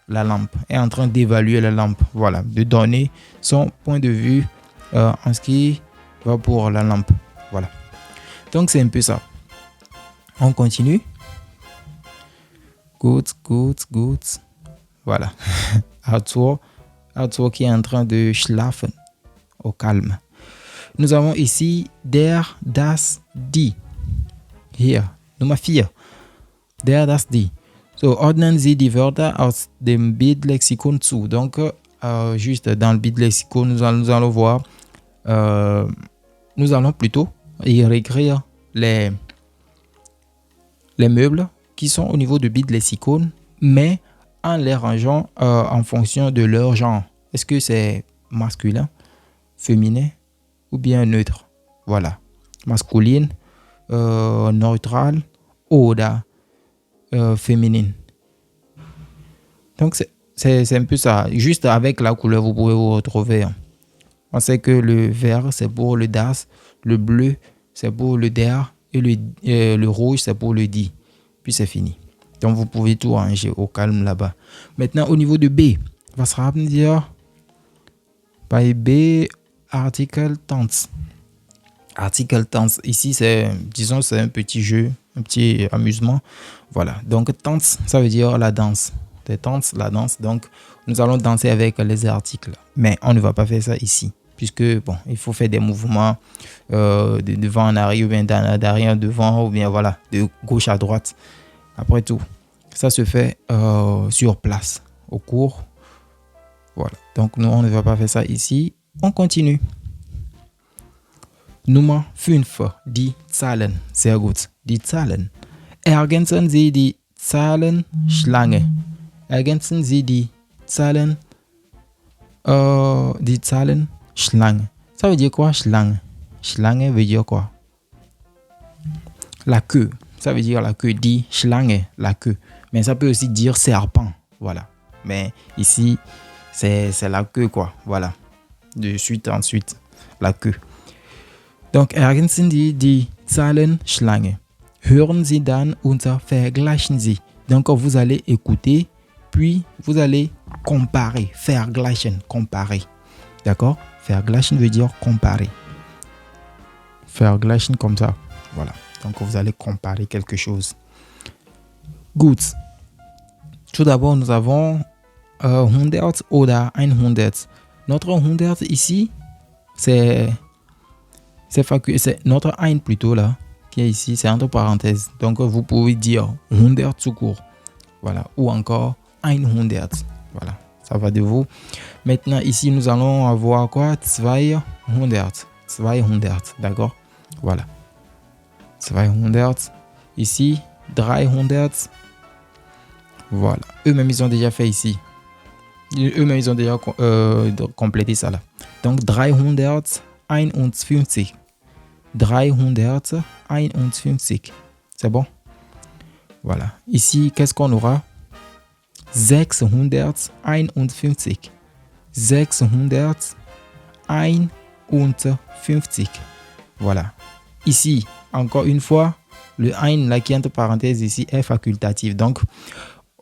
la lampe, est en train d'évaluer la lampe. Voilà, de donner son point de vue en ce qui va pour la lampe. Voilà. Donc c'est un peu ça. On continue. Good. Voilà. Arthur qui est en train de schlafen au calme. Nous avons ici der, das, die. Hier, Nummer 4. Der, das, die. So, ordnen Sie die Wörter aus dem Bildlexikon zu. Donc, juste dans le Bildlexikon, nous allons voir, nous allons plutôt y réécrire les meubles qui sont au niveau de Bildlexikon, mais en les rangeant en fonction de leur genre. Est-ce que c'est masculin, féminin ou bien neutre? Voilà. Masculine, neutral, oder féminine. Donc c'est un peu ça. Juste avec la couleur, vous pouvez vous retrouver. On sait que le vert, c'est pour le das, le bleu, c'est pour le der, et le rouge, c'est pour le di. Puis c'est fini. Donc vous pouvez tout ranger au calme là-bas. Maintenant, au niveau de B, was haben wir? Bei B, Artikel Tanz. Article Tanz. Ici, c'est un petit jeu, un petit amusement. Voilà. Donc, Tanz, ça veut dire la danse. Tanz, la danse. Donc, nous allons danser avec les articles. Mais on ne va pas faire ça ici. Puisque, bon, il faut faire des mouvements de devant en arrière, ou bien d'arrière devant, ou bien voilà, de gauche à droite. Après tout, ça se fait sur place, au cours. Voilà. Donc, nous, on ne va pas faire ça ici. On continue. Nummer 5, die Zahlen. Sehr gut. Die Zahlen. Ergänzen Sie die Zahlenschlange. Ergänzen Sie die Zahlenschlange. Ça veut dire quoi, Schlange? Schlange veut dire quoi? La queue. Ça veut dire la queue. Die Schlange, la queue. Mais ça peut aussi dire serpent. Voilà. Mais ici, c'est la queue, quoi. Voilà. De suite en suite. La queue. Donc, ergänzen Sie die Zahlenschlange. Hören Sie dann und vergleichen Sie. Donc, vous allez écouter, puis vous allez comparer. Vergleichen, comparer. D'accord? Vergleichen veut dire comparer. Vergleichen comme ça. Voilà. Donc, vous allez comparer quelque chose. Gut. Tout d'abord, nous avons 100 oder 100. Notre 100 ici, c'est notre 1 plutôt là, qui est ici, c'est entre parenthèses. Donc, vous pouvez dire 100 tout court. Voilà. Ou encore 100. Voilà. Ça va de vous. Maintenant, ici, nous allons avoir quoi? 200. 200. D'accord? Voilà. 200. Ici, 300. Voilà. Eux-mêmes, ils ont déjà fait ici. Eux-mêmes, ils ont déjà complété ça là. Donc, 351. 351. C'est bon? Voilà. Ici, qu'est-ce qu'on aura? 651. 651. Voilà. Ici, encore une fois, le 1 là qui est entre parenthèses ici est facultatif. Donc,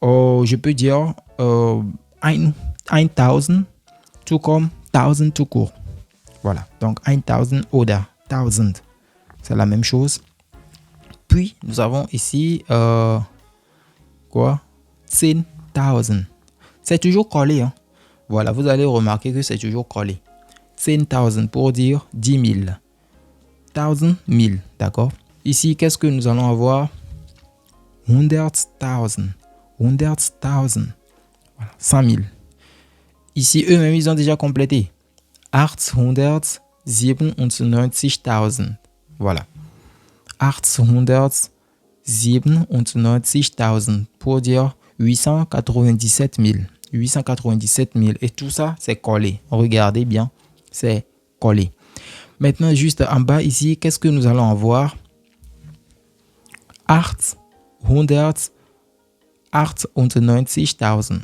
je peux dire 1000 tout comme 1000 tout court. Voilà. Donc, 1000 oder 1000. C'est la même chose. Puis, nous avons ici quoi? 10,000. C'est toujours collé. Hein? Voilà, vous allez remarquer que c'est toujours collé. 10,000 pour dire 10 000. 1000, 1000, d'accord? Ici, qu'est-ce que nous allons avoir? 100,000. 100,000. Voilà, 100 000. Ici, eux-mêmes, ils ont déjà complété. 897.000. Voilà. 897.000 pour dire 897 000. 897 000. Et tout ça, c'est collé. Regardez bien, c'est collé. Maintenant, juste en bas ici, qu'est-ce que nous allons avoir? 898.000.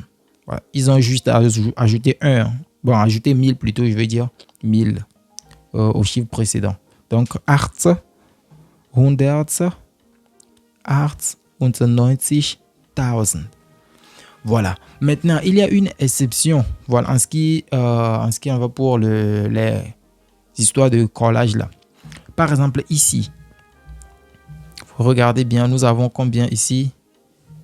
Voilà. Ils ont juste ajouté 1. Bon, ajouté 1000 plutôt, je veux dire 1000 au chiffre précédent. Donc, 898.000. Voilà. Maintenant, il y a une exception. Voilà, en ce qui en va pour les histoires de collage là. Par exemple, ici, regardez bien, nous avons combien ici?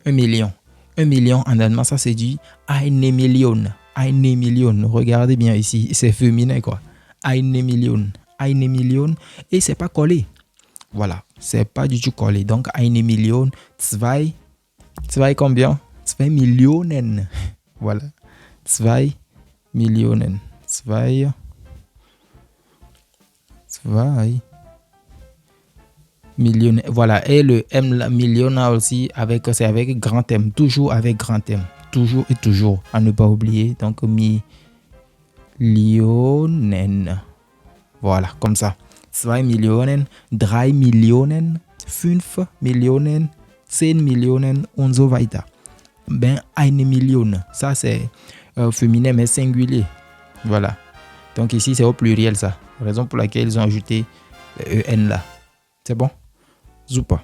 1 million. 1 million en allemand, ça c'est du 1 million. 1 million. Regardez bien ici, c'est féminin quoi. 1 million. 1 million. Et c'est pas collé. Voilà, c'est pas du tout collé. Donc, 1 million, 2 combien? 2 Millionen. Voilà. 2 Millionen. 2 millions. Voilà. Et le M, la million aussi, c'est avec grand M. Toujours avec grand M. Toujours et toujours. À ne pas oublier. Donc, Millionen. Voilà, comme ça. 2 Millionen, 3 Millionen, 5 Millionen, 10 Millionen und so weiter. Ben, 1 million. Ça, c'est féminin, mais singulier. Voilà. Donc, ici, c'est au pluriel, ça. Raison pour laquelle ils ont ajouté EN là. C'est bon? Super.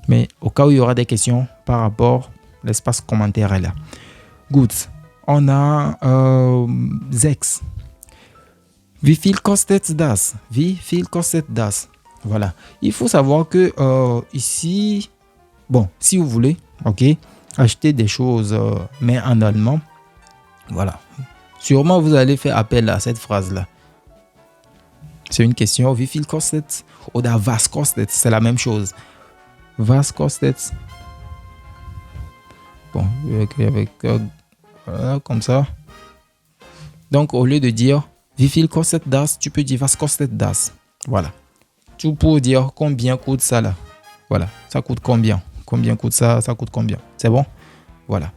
Mais au cas où il y aura des questions par rapport à l'espace commentaire là. Good. On a 6. Wie viel kostet das? Wie viel kostet das? Voilà. Il faut savoir que ici, bon, si vous voulez, ok, acheter des choses, mais en allemand, voilà. Sûrement, vous allez faire appel à cette phrase-là. C'est une question. Wie viel kostet? Oder was kostet? C'est la même chose. Was kostet? Bon, avec voilà, comme ça. Donc, au lieu de dire Wie viel kostet das, tu peux dire was kostet das. Voilà. Tout pour dire combien coûte ça là. Voilà. Ça coûte combien? Combien coûte ça? Ça coûte combien? C'est bon? Voilà.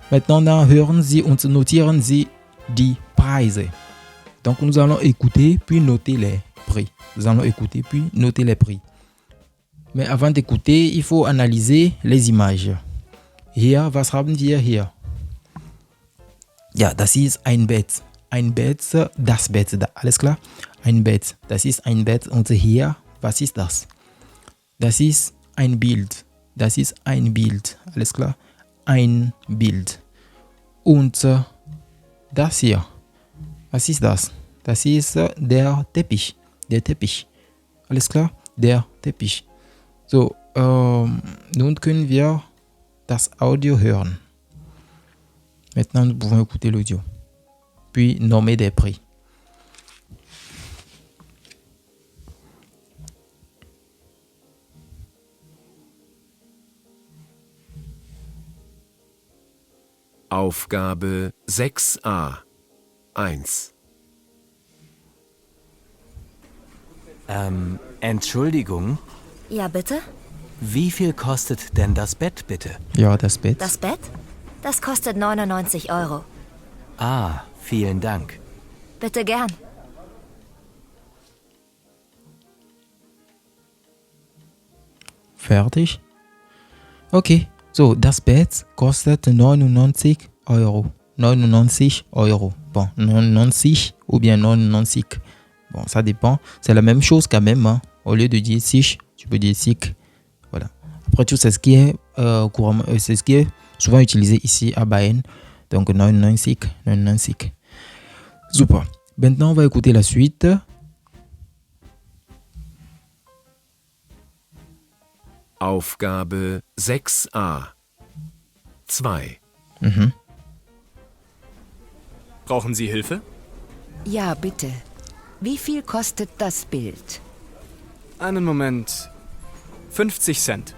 Maintenant, hören Sie und notieren Sie die Preise. Donc, nous allons écouter puis noter les prix. Nous allons écouter puis noter les prix. Mais avant d'écouter, il faut analyser les images. Hier, was haben wir hier? Ja, das ist ein Bett. Ein Bett, das Bett. Alles klar? Ein Bett. Das ist ein Bett. Und hier, was ist das? Das ist ein Bild. Das ist ein Bild. Alles klar? Ein Bild. Und das hier. Was ist das? Das ist der Teppich. Der Teppich. Alles klar? der Teppich. So, nun können wir das Audio hören. Maintenant, nous pouvons écouter l'audio. Puis nommer des prix. Aufgabe 6a 1. Entschuldigung, Ja, bitte? wie viel kostet denn das Bett, bitte? Ja, das Bett. Das Bett? Das kostet 99 Euro. Ah, vielen Dank. Bitte gern. Fertig. Okay. So, das Bett kostet 99 Euro. 99 Euro. Bon, 99 ou bien 99. Bon, ça dépend. C'est la même chose quand même. Hein. Au lieu de dire 6, tu peux dire 6. Voilà. Après tout, c'est ce qui est c'est ce qui est souvent utilisé ici à Bayern. Donc 99, 99. Super. Maintenant, on va écouter la suite. Aufgabe 6a 2. Brauchen Sie Hilfe? Ja, bitte. Wie viel kostet das Bild? Einen Moment. 50 Cent.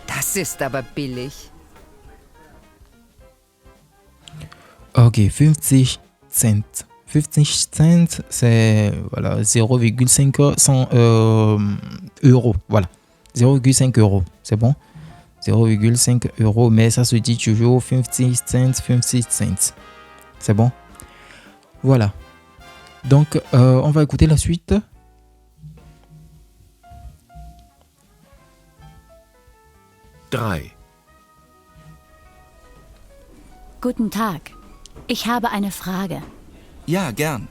Das ist aber billig. Ok, 50 cents. 50 cents, c'est voilà, 0,5 euros. Voilà, 0,5 euros. C'est bon? 0,5 euros, mais ça se dit toujours 50 cents, 50 cents. C'est bon? Voilà. Donc, on va écouter la suite. Drei. Guten Tag. Ich habe eine Frage. Ja, gern.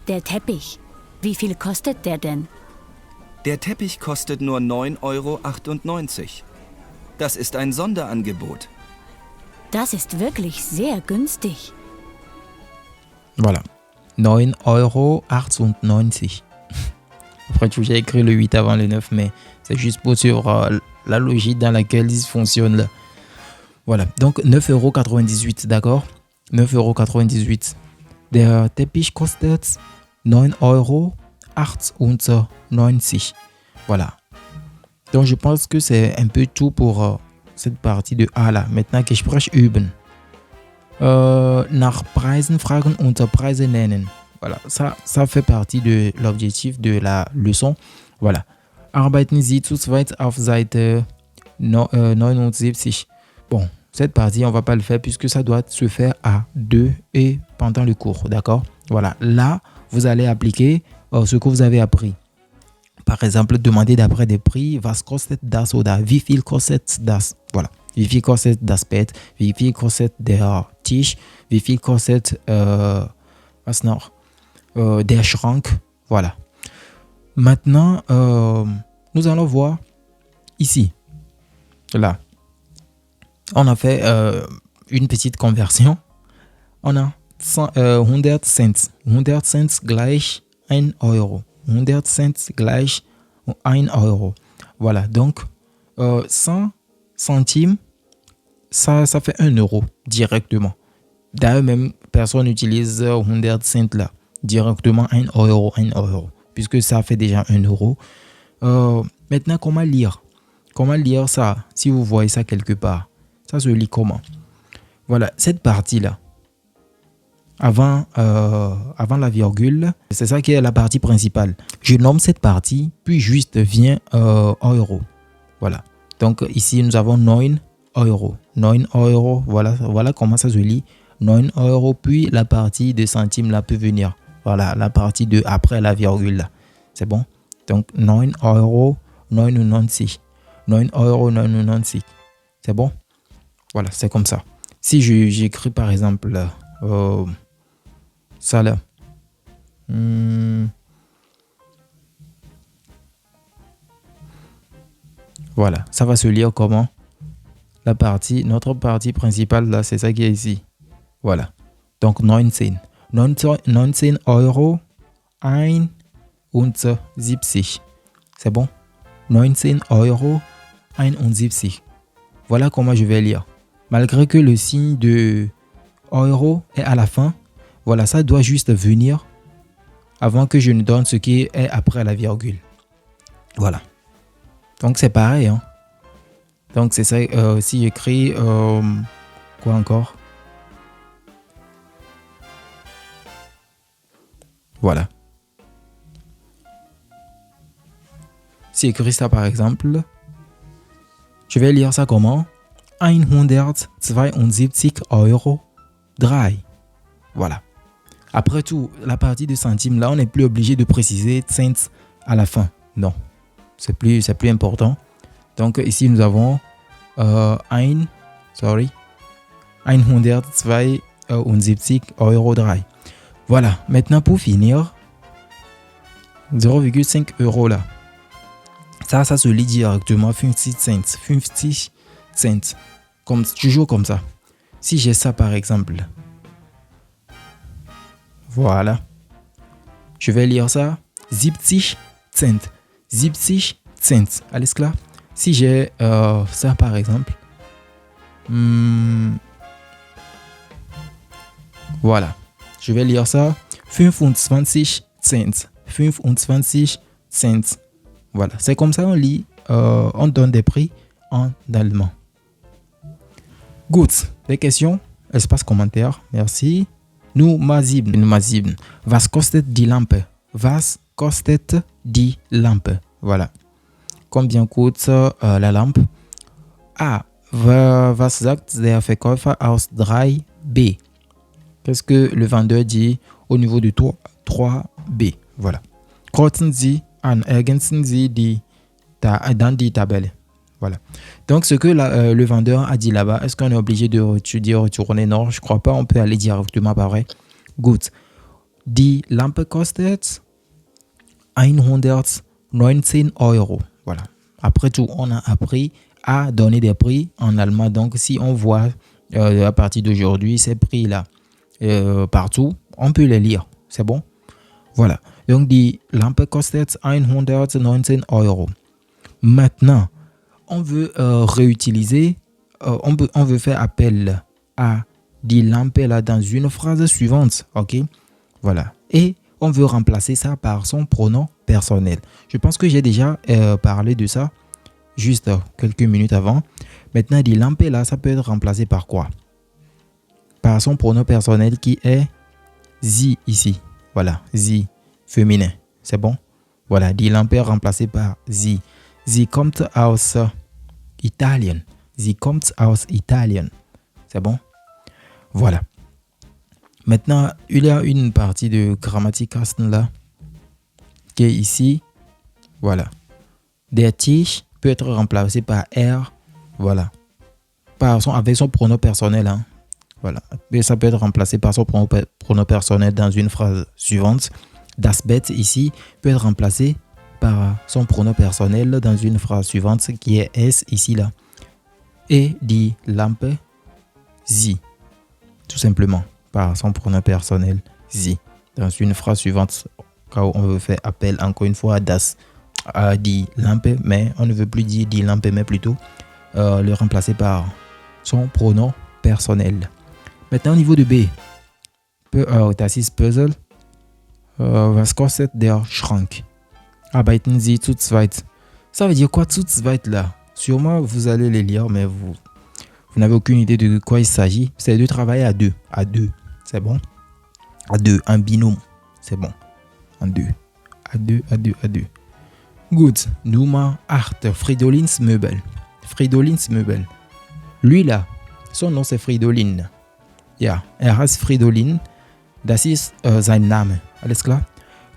Der Teppich, wie viel kostet der denn? Der Teppich kostet nur 9,98 Euro. Das ist ein Sonderangebot. Das ist wirklich sehr günstig. Voilà. 9,98 Euro. Après tout, j'ai écrit le 8 avant le 9, mais c'est juste pour sur la logique dans laquelle il fonctionne là. Voilà. Donc 9,98 euros, d'accord? 9,98 Euro. Der Teppich kostet 9,98 Euro. Voilà. Donc je pense que c'est un peu tout pour cette partie de A là. Maintenant, Gespräch üben. Nach Preisen fragen und Preise nennen. Voilà, ça fait partie de l'objectif de la leçon. Voilà. Arbeiten Sie zu zweit auf Seite 79. Bon, cette partie, on va pas le faire puisque ça doit se faire à deux et pendant le cours. D'accord? Voilà. Là, vous allez appliquer ce que vous avez appris. Par exemple, demander d'après des prix. Was kostet das oder wie viel kostet das? Voilà. Wie viel kostet das Bett? Wie viel kostet der Tisch? Wie viel kostet was noch? Der Schrank. Voilà. Maintenant, nous allons voir ici. Là. On a fait une petite conversion. On a 100 Cent. 100 Cent gleich 1 Euro. 100 Cent gleich 1 Euro. Voilà. Donc, 100 centimes, ça fait 1 euro directement. D'ailleurs, même personne n'utilise 100 cents là. Directement 1 euro, 1 euro. Puisque ça fait déjà 1 euro. Maintenant, comment lire? Comment lire ça? Si vous voyez ça quelque part, ça se lit comment? Voilà, cette partie-là. Avant la virgule, c'est ça qui est la partie principale. Je nomme cette partie, puis juste vient euro. Voilà. Donc ici, nous avons 9 euros. 9 euros, voilà comment ça se lit. 9 euros, puis la partie de centimes là peut venir. Voilà, la partie de après la virgule là. C'est bon? Donc 9 euros, 99. 9 euros, 99. C'est bon? Voilà, c'est comme ça. Si j'écris par exemple ça là. Voilà, ça va se lire comment? Notre partie principale là, c'est ça qui est ici. Voilà. Donc 19. 19 Euro 71. C'est bon? 19 Euro 71. Voilà comment je vais lire. Malgré que le signe de euro est à la fin, voilà, ça doit juste venir avant que je ne donne ce qui est après la virgule. Voilà. Donc c'est pareil. Hein. Donc c'est ça. Si j'écris quoi encore? Voilà. Si j'écris ça par exemple, je vais lire ça comment? 172 Euro 3. Voilà. Après tout, la partie de centimes, là, on n'est plus obligé de préciser cents à la fin. Non. C'est plus important. Donc ici, nous avons 172 Euro 3. Voilà. Maintenant, pour finir, 0,5 euros là. Ça se lit directement 50 cents. Toujours comme ça. Si j'ai ça par exemple. Voilà. Je vais lire ça. 70 cents. 70 cents. Alles klar? Si j'ai ça par exemple. Voilà. Je vais lire ça. 25 cents. 25 cents. Voilà. C'est comme ça on lit. On donne des prix en allemand. Gut. Des questions? Espace commentaire. Merci. Nummer 7. Was kostet die Lampe? Was kostet die Lampe? Voilà. Combien coûte la lampe? A. Was sagt der Verkäufer aus 3b? Qu'est-ce que le vendeur dit au niveau du 3b? Voilà. Kreuzen Sie an, ergänzen Sie dans die Tabelle. Voilà. Donc, ce que le vendeur a dit là-bas, est-ce qu'on est obligé de retourner? Non, je ne crois pas. On peut aller directement pareil. Gut. Die Lampe kostet 119 Euro. Voilà. Après tout, on a appris à donner des prix en allemand. Donc, si on voit à partir d'aujourd'hui ces prix-là partout, on peut les lire. C'est bon? Voilà. Donc, die Lampe kostet 119 Euro. Maintenant, on veut réutiliser, on veut faire appel à die Lampe là dans une phrase suivante, ok? Voilà. Et on veut remplacer ça par son pronom personnel. Je pense que j'ai déjà parlé de ça juste quelques minutes avant. Maintenant, die Lampe là, ça peut être remplacé par quoi? Par son pronom personnel qui est sie ici. Voilà, sie féminin. C'est bon? Voilà, die Lampe remplacé par sie. Sie kommt aus Italien. Sie kommt aus Italien. C'est bon? Voilà. Maintenant, il y a une partie de Grammatikkasten là qui est ici. Voilà. Der Tisch peut être remplacé par R. Voilà. Avec son pronom personnel. Hein. Voilà. Et ça peut être remplacé par son pronom personnel dans une phrase suivante. Das Bett ici peut être remplacé par son pronom personnel dans une phrase suivante qui est S ici là. Et die Lampe sie. Tout simplement par son pronom personnel sie. Dans une phrase suivante quand on veut faire appel encore une fois à die Lampe, mais on ne veut plus dire die Lampe mais plutôt le remplacer par son pronom personnel. Maintenant au niveau de B. Das ist Puzzle. Was kostet der Schrank? Arbeiten Sie zu zweit. Ça veut dire quoi zu zweit là? Sûrement vous allez les lire, mais vous n'avez aucune idée de quoi il s'agit. C'est de travailler à deux. À deux. C'est bon? À deux. Un binôme. C'est bon. En deux. À deux. Gut. Nummer 8. Fridolins Möbel. Fridolins Möbel. Lui là, son nom c'est Fridolin. Ja, heißt Fridolin. Das ist sein Name. Alles klar?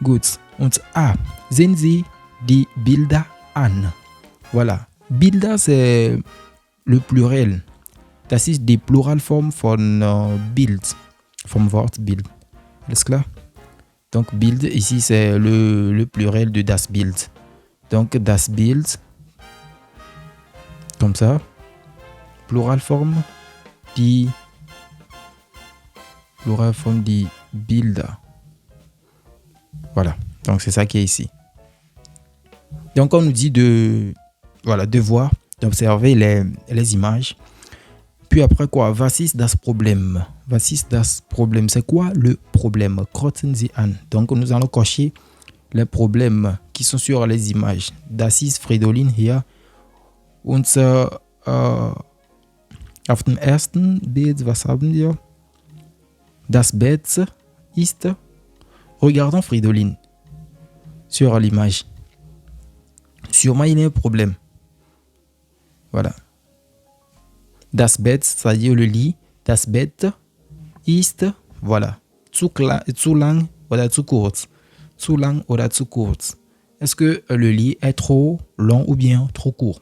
Gut. Und A. Sehen Sie die Bilder an. Voilà. Bilder, c'est le pluriel. Das ist die Pluralform von Bild. Vom Wort Bild. Alles klar? Donc, Bild, ici, c'est le pluriel de das Bild. Donc, das Bild, comme ça. Pluralform, die Bilder. Voilà. Donc, c'est ça qui est ici. Donc, on nous dit de voir, d'observer les images. Puis après quoi? Was ist das Problem? Was ist das Problem? C'est quoi le problème? Kreuzen Sie an. Donc, nous allons cocher les problèmes qui sont sur les images. Das ist Fridolin hier. Und auf dem ersten Bild, was haben wir? Das Bett ist. Regardons Fridolin sur l'image. Sûrement, il y a un problème. Voilà. Das Bett, c'est-à-dire le lit. Das Bett ist, voilà. Zu lang oder zu kurz. Zu lang oder zu kurz. Est-ce que le lit est trop long ou bien trop court?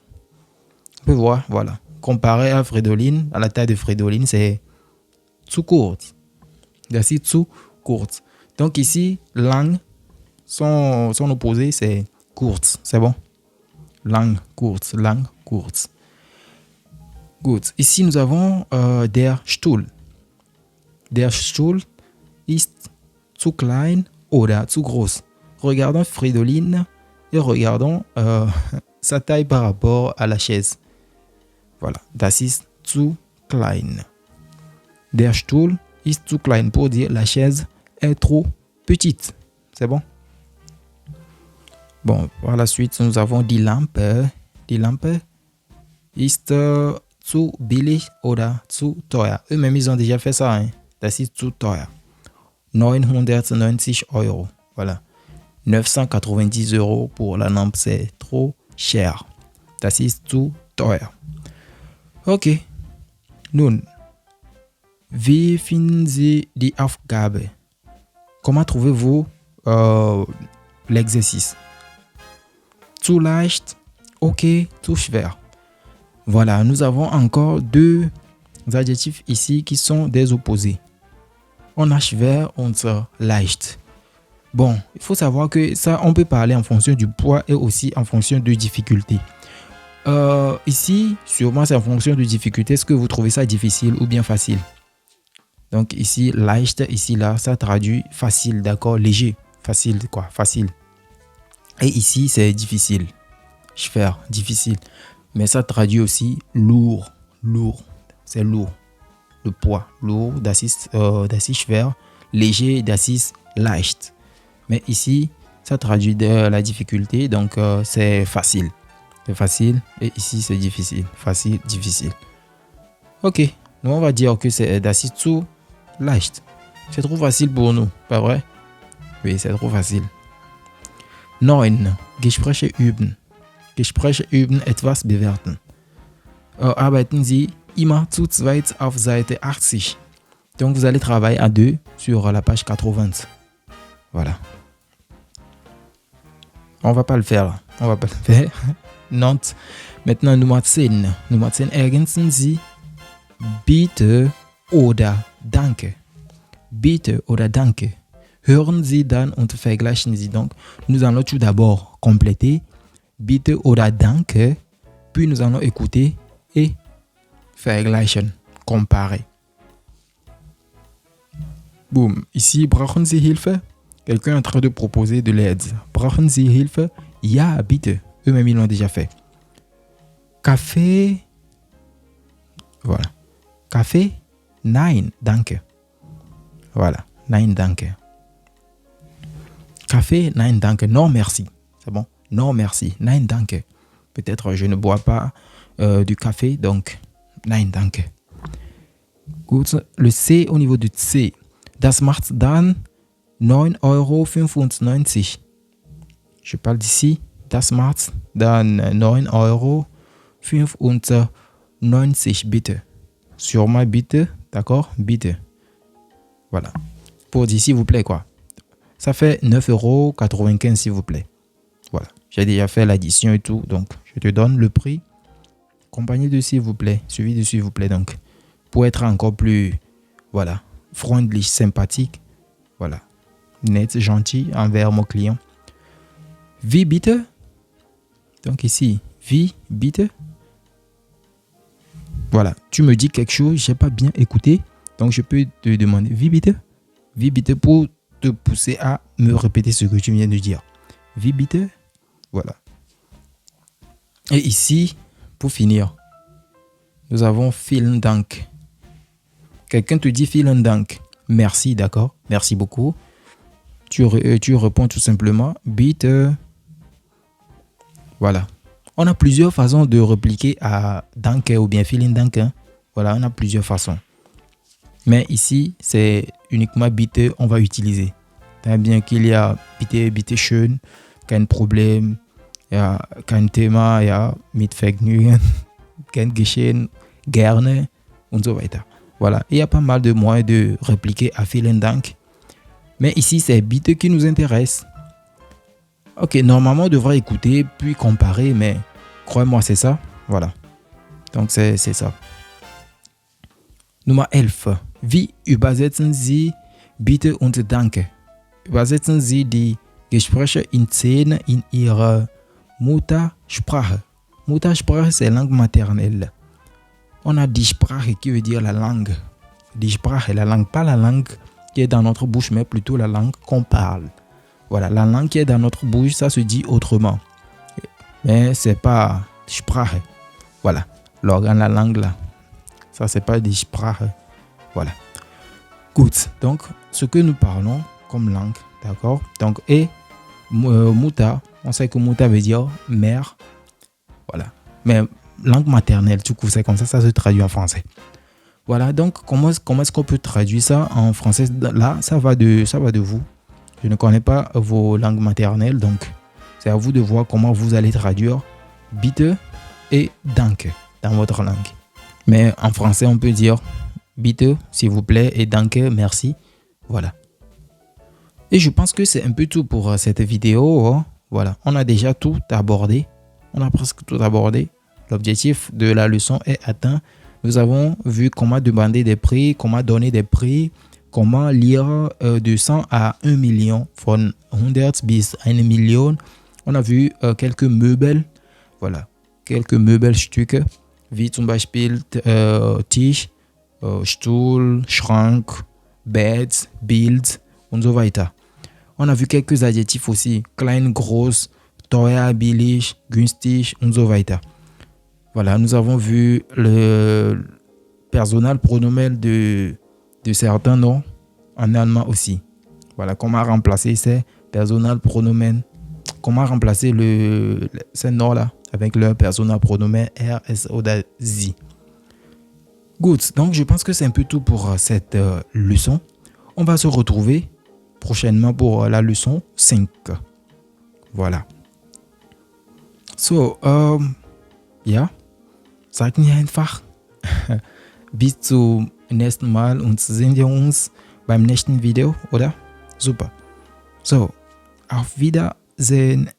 On peut voir, voilà. Comparé à Fridolin, à la taille de Fridolin, c'est zu kurz. Das ist zu kurz. Donc ici, lang, son opposé, c'est kurz. C'est bon? Lang, kurz, lang, kurz. Gut. Ici, nous avons der Stuhl. Der Stuhl ist zu klein oder zu groß. Regardons Fridolin et regardons sa taille par rapport à la chaise. Voilà. Das ist zu klein. Der Stuhl ist zu klein pour dire la chaise est trop petite. C'est bon? Bon, par la suite, nous avons die Lampe. Die Lampe ist zu billig oder zu teuer. Eux-mêmes, ils ont déjà fait ça. Hein? Das ist zu teuer. 990 Euro. Voilà. 990 Euro pour la lampe, c'est trop cher. Das ist zu teuer. Ok. Nun, wie finden Sie die Aufgabe? Comment trouvez-vous l'exercice? Zu leicht, ok, zu schwer. Voilà, nous avons encore deux adjectifs ici qui sont des opposés. On a schwer und leicht. Bon, il faut savoir que ça, on peut parler en fonction du poids et aussi en fonction de difficulté. Ici, sûrement, c'est en fonction de difficulté. Est-ce que vous trouvez ça difficile ou bien facile? Donc ici, leicht, ici, là, ça traduit facile, d'accord? Léger, facile, quoi, facile. Et ici, c'est difficile. Schwer, difficile. Mais ça traduit aussi lourd, lourd. C'est lourd. Le poids, lourd, das ist schwer. Léger, das ist leicht. Mais ici, ça traduit de la difficulté, donc c'est facile. C'est facile. Et ici, c'est difficile. Facile, difficile. Ok. Nous, on va dire que c'est das ist zu leicht. C'est trop facile pour nous, pas vrai? Oui, c'est trop facile. 9. Gespräche üben. Gespräche üben, etwas bewerten. Arbeiten Sie immer zu zweit auf Seite 80. Donc, vous allez travailler à deux sur la page 80. Voilà. On va pas le faire là. On va pas le faire. Nantes. Maintenant, Nummer 10. Nummer 10. Ergänzen Sie bitte oder danke. Bitte oder danke. Hören Sie dann und vergleichen Sie donc. Nous allons tout d'abord compléter bitte oder danke. Puis nous allons écouter et vergleichen. Comparer. Boum. Ici, brauchen Sie Hilfe? Quelqu'un est en train de proposer de l'aide. Brauchen Sie Hilfe? Ja, bitte. Eux-mêmes, ils l'ont déjà fait. Kaffee. Voilà. Kaffee? Nein, danke. Voilà. Nein, danke. Kaffee? Nein, danke. Non, merci. C'est bon? Non, merci. Nein, danke. Peut-être je ne bois pas du café, donc nein, danke. Gut. Le C au niveau du C. Das macht dann 9,95 Euro. Je parle d'ici. Das macht dann 9,95 Euro, bitte. Sûrement bitte, d'accord? Bitte. Voilà. Pour dire s'il vous plaît, quoi. Ça fait 9,95 euros, s'il vous plaît. Voilà. J'ai déjà fait l'addition et tout, donc je te donne le prix. Accompagné de s'il vous plaît, suivi de s'il vous plaît, donc. Pour être encore plus, voilà, friendly, sympathique, voilà. Net, gentil envers mon client. Wie bitte? Donc ici, wie bitte? Voilà, tu me dis quelque chose, j'ai pas bien écouté, donc je peux te demander wie bitte? Wie bitte pour te pousser à me répéter ce que tu viens de dire. Wie bitte? Voilà. Et ici, pour finir, nous avons vielen Dank. Quelqu'un te dit vielen Dank. Merci, d'accord? Merci beaucoup. Tu réponds tout simplement bitte. Voilà. On a plusieurs façons de répliquer à Danke ou bien vielen Dank. Hein. Voilà, on a plusieurs façons. Mais ici, c'est uniquement bitte, on va utiliser. Bien qu'il y a bitte schön, kein Problem, ja, kein Thema, ja, mit Vergnügen, kein Geschehen, gerne und so weiter. Voilà, il y a pas mal de moyens de répliquer à vielen Dank. Mais ici, c'est bitte qui nous intéresse. Ok, normalement, on devrait écouter puis comparer, mais croyez-moi, c'est ça. Voilà. Donc, c'est ça. Nummer 11. Wie übersetzen Sie bitte und danke? Übersetzen Sie die Gespräche in Szene in Ihrer Muttersprache. Muttersprache, c'est langue maternelle. On a die Sprache qui veut dire la langue. Die Sprache, la langue, pas la langue qui est dans notre bouche, mais plutôt la langue qu'on parle. Voilà, la langue qui est dans notre bouche, ça se dit autrement. Mais c'est pas Sprache. Voilà, l'organe, la langue là. Ça, c'est pas die Sprache. Voilà. Gut, donc, ce que nous parlons comme langue, d'accord? Donc, et Mutter, on sait que Mutter veut dire mère. Voilà. Mais langue maternelle, du coup, c'est comme ça se traduit en français. Voilà, donc, comment est-ce qu'on peut traduire ça en français? Là, ça va de vous. Je ne connais pas vos langues maternelles, donc c'est à vous de voir comment vous allez traduire bitte et danke dans votre langue. Mais en français, on peut dire bitte, s'il vous plaît, et danke, merci. Voilà. Et je pense que c'est un peu tout pour cette vidéo. Hein. Voilà, on a déjà tout abordé. On a presque tout abordé. L'objectif de la leçon est atteint. Nous avons vu comment demander des prix, comment donner des prix, comment lire de 100 à 1 million, von 100 bis 1 Million. On a vu quelques meubles, voilà, quelques Möbelstücke, wie zum Beispiel Tisch, Stuhl, Schrank, Bett, Bild und so weiter. On a vu quelques adjectifs aussi, klein, groß, teuer, billig, günstig und so weiter. Voilà, nous avons vu le personnel pronomen de certains noms en allemand aussi. Voilà, comment remplacer ces personnel pronomen. Comment remplacer ces noms-là avec leur personnel pronomen er, es oder sie. Good, donc je pense que c'est un peu tout pour cette leçon. On va se retrouver prochainement pour la leçon 5. Voilà. So, ja, sagen wir einfach bis zum nächsten Mal und sehen wir uns beim nächsten Video, oder? Super. So, auf Wiedersehen.